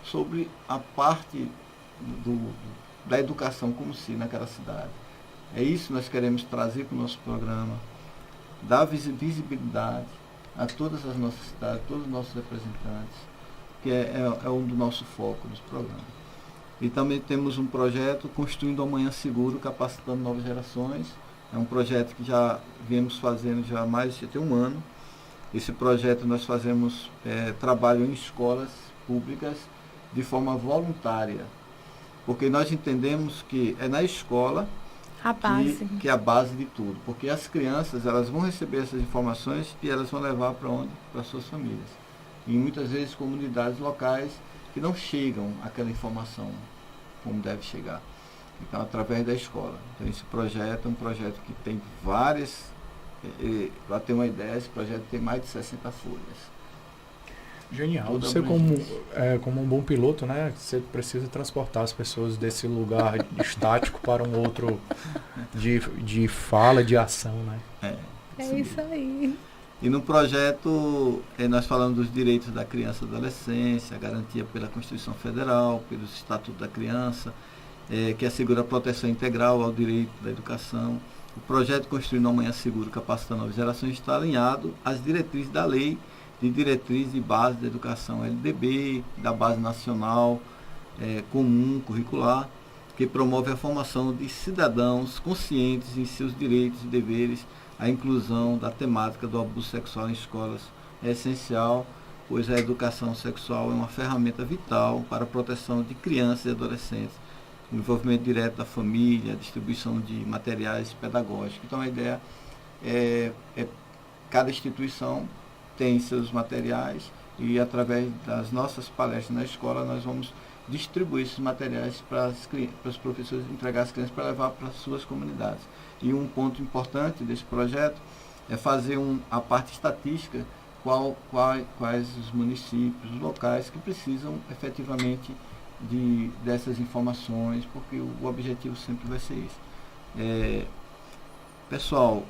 sobre a parte da educação como se naquela cidade. É isso que nós queremos trazer para o nosso programa, dar visibilidade a todas as nossas cidades, todos os nossos representantes, que é um do nosso foco dos programas. E também temos um projeto Construindo Amanhã Seguro, capacitando novas gerações. É um projeto que já viemos fazendo já tem um ano. Esse projeto nós fazemos trabalho em escolas públicas de forma voluntária, porque nós entendemos que é na escola A base. que é a base de tudo, porque as crianças elas vão receber essas informações e elas vão levar para onde? Para suas famílias. E muitas vezes comunidades locais que não chegam àquela informação como deve chegar. Então, através da escola. Então, esse projeto é um projeto que tem várias, para ter uma ideia, esse projeto tem mais de 60 folhas. Genial. Toda Você abrangência. como um bom piloto, né? Você precisa transportar as pessoas desse lugar estático para um outro de fala, de ação, né? É isso aí. E no projeto nós falamos dos direitos da criança e adolescência, garantia pela Constituição Federal, pelo Estatuto da Criança, que assegura a proteção integral ao direito da educação. O projeto Construindo uma Manhã Segura, Capacitando Novas Gerações está alinhado às diretrizes da Lei de Diretrizes e Bases da Educação LDB, da Base Nacional Comum Curricular, que promove a formação de cidadãos conscientes em seus direitos e deveres. A inclusão da temática do abuso sexual em escolas é essencial, pois a educação sexual é uma ferramenta vital para a proteção de crianças e adolescentes, o envolvimento direto da família, a distribuição de materiais pedagógicos. Então a ideia é cada instituição tem seus materiais e através das nossas palestras na escola nós vamos distribuir esses materiais para os professores entregar às crianças para levar para as suas comunidades. E um ponto importante desse projeto é fazer a parte estatística, quais os municípios, os locais que precisam efetivamente dessas informações, porque o objetivo sempre vai ser isso. Pessoal,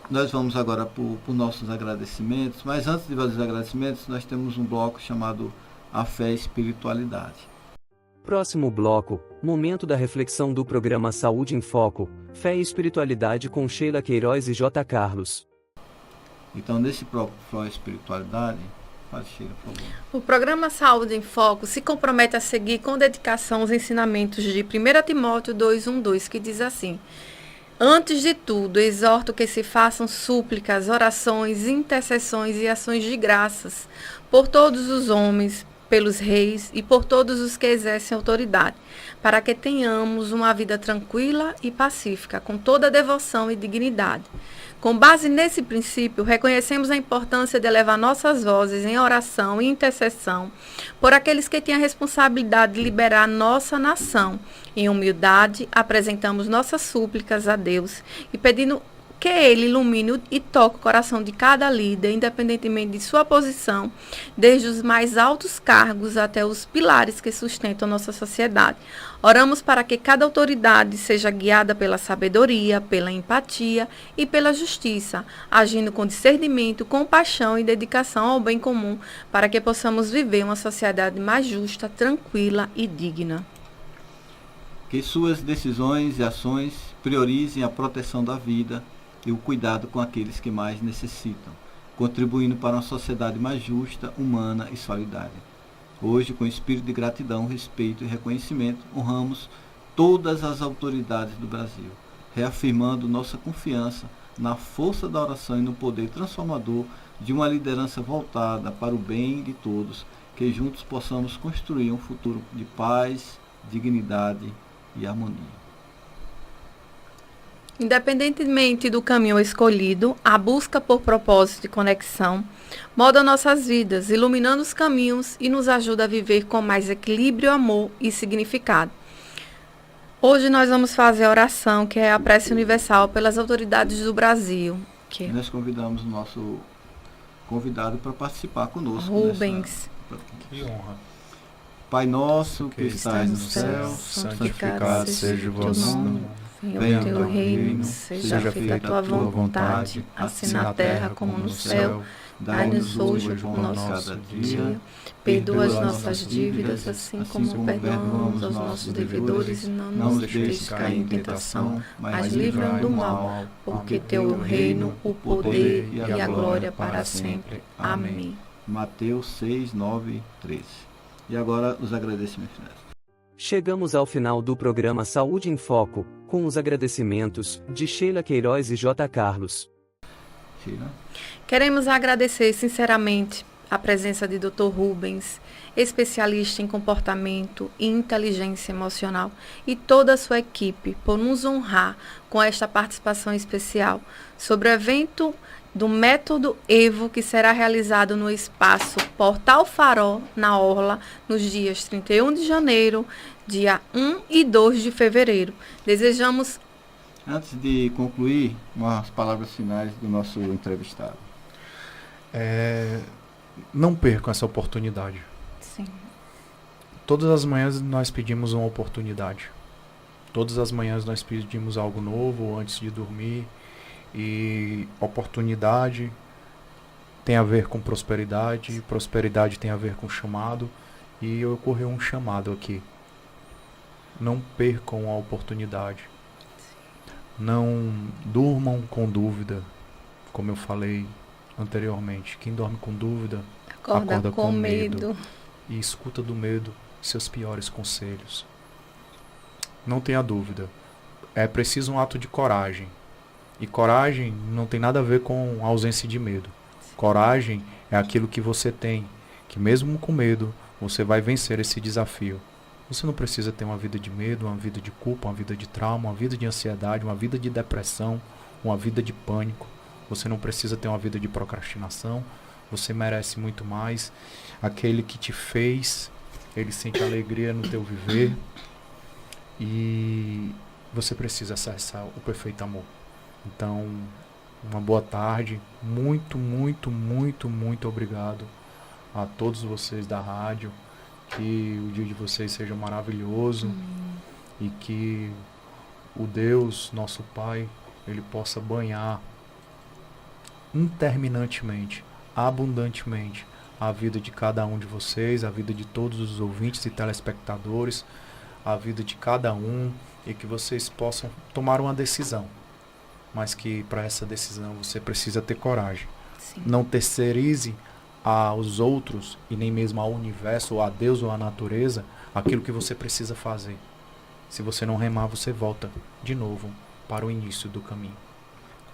nós vamos agora por nossos agradecimentos, mas antes de fazer os agradecimentos, nós temos um bloco chamado A Fé e Espiritualidade. Próximo bloco, momento da reflexão do programa Saúde em Foco, Fé e Espiritualidade com Sheila Queiroz e J. Carlos. Então, nesse próprio Fé e Espiritualidade, fale, Sheila, por favor. O programa Saúde em Foco se compromete a seguir com dedicação os ensinamentos de 1 Timóteo 2:1-2, que diz assim: antes de tudo, exorto que se façam súplicas, orações, intercessões e ações de graças por todos os homens, pelos reis e por todos os que exercem autoridade, para que tenhamos uma vida tranquila e pacífica, com toda devoção e dignidade. Com base nesse princípio, reconhecemos a importância de elevar nossas vozes em oração e intercessão por aqueles que têm a responsabilidade de liberar nossa nação. Em humildade, apresentamos nossas súplicas a Deus e pedindo que Ele ilumine e toque o coração de cada líder, independentemente de sua posição, desde os mais altos cargos até os pilares que sustentam nossa sociedade. Oramos para que cada autoridade seja guiada pela sabedoria, pela empatia e pela justiça, agindo com discernimento, compaixão e dedicação ao bem comum, para que possamos viver uma sociedade mais justa, tranquila e digna. Que suas decisões e ações priorizem a proteção da vida e o cuidado com aqueles que mais necessitam, contribuindo para uma sociedade mais justa, humana e solidária. Hoje, com espírito de gratidão, respeito e reconhecimento, honramos todas as autoridades do Brasil, reafirmando nossa confiança na força da oração e no poder transformador de uma liderança voltada para o bem de todos, que juntos possamos construir um futuro de paz, dignidade e harmonia. Independentemente do caminho escolhido, a busca por propósito e conexão molda nossas vidas, iluminando os caminhos e nos ajuda a viver com mais equilíbrio, amor e significado. Hoje nós vamos fazer a oração, que é a prece universal pelas autoridades do Brasil. Nós convidamos o nosso convidado para participar conosco. Rubens. Que honra. Pai nosso que estais no céu, santificado seja o vosso nome. Venha o teu reino, seja feita a tua vontade, assim na terra como no céu. Dai-nos hoje o nosso cada dia. Perdoa as nossas dívidas, assim como perdoamos aos nossos devedores, e não nos deixes cair em tentação, mas livra-nos do mal, porque teu é o reino, o poder e a glória para sempre. Amém. Mateus 6, 9, 13. E agora os agradecimentos finais. Chegamos ao final do programa Saúde em Foco, com os agradecimentos de Sheila Queiroz e J. Carlos. Sheila. Queremos agradecer sinceramente a presença de Dr. Rubens, especialista em comportamento e inteligência emocional, e toda a sua equipe por nos honrar com esta participação especial sobre o evento do Método Evo, que será realizado no espaço Portal Farol, na Orla, nos dias 31 de janeiro, dia 1 e 2 de fevereiro. Desejamos... Antes de concluir, umas palavras finais do nosso entrevistado. Não percam essa oportunidade. Sim. Todas as manhãs nós pedimos uma oportunidade. Todas as manhãs nós pedimos algo novo antes de dormir. E oportunidade tem a ver com prosperidade. Prosperidade tem a ver com chamado. E ocorreu um chamado aqui. Não percam a oportunidade. Não durmam com dúvida, como eu falei anteriormente. Quem dorme com dúvida acorda com medo. E escuta do medo seus piores conselhos. Não tenha dúvida. É preciso um ato de coragem. E coragem não tem nada a ver com ausência de medo. Coragem é aquilo que você tem, que mesmo com medo, você vai vencer esse desafio. Você não precisa ter uma vida de medo, uma vida de culpa, uma vida de trauma, uma vida de ansiedade, uma vida de depressão, uma vida de pânico. Você não precisa ter uma vida de procrastinação. Você merece muito mais. Aquele que te fez, ele sente alegria no teu viver. E você precisa acessar o perfeito amor. Então, uma boa tarde. Muito, muito, muito, muito obrigado a todos vocês da rádio. Que o dia de vocês seja maravilhoso. E que o Deus, nosso Pai, ele possa banhar interminantemente, abundantemente a vida de cada um de vocês, a vida de todos os ouvintes e telespectadores, a vida de cada um, e que vocês possam tomar uma decisão. Mas que para essa decisão você precisa ter coragem. Sim. Não terceirize aos outros e nem mesmo ao universo, ou a Deus ou à natureza, aquilo que você precisa fazer. Se você não remar, você volta de novo para o início do caminho.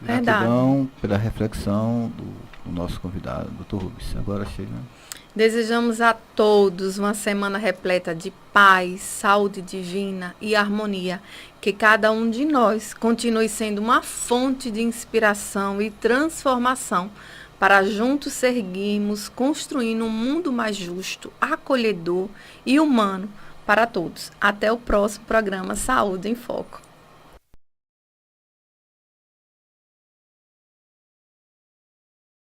Gratidão pela reflexão do nosso convidado, Dr. Rubens. Agora, Sheila. Desejamos a todos uma semana repleta de paz, saúde divina e harmonia. Que cada um de nós continue sendo uma fonte de inspiração e transformação para juntos seguirmos construindo um mundo mais justo, acolhedor e humano para todos. Até o próximo programa Saúde em Foco.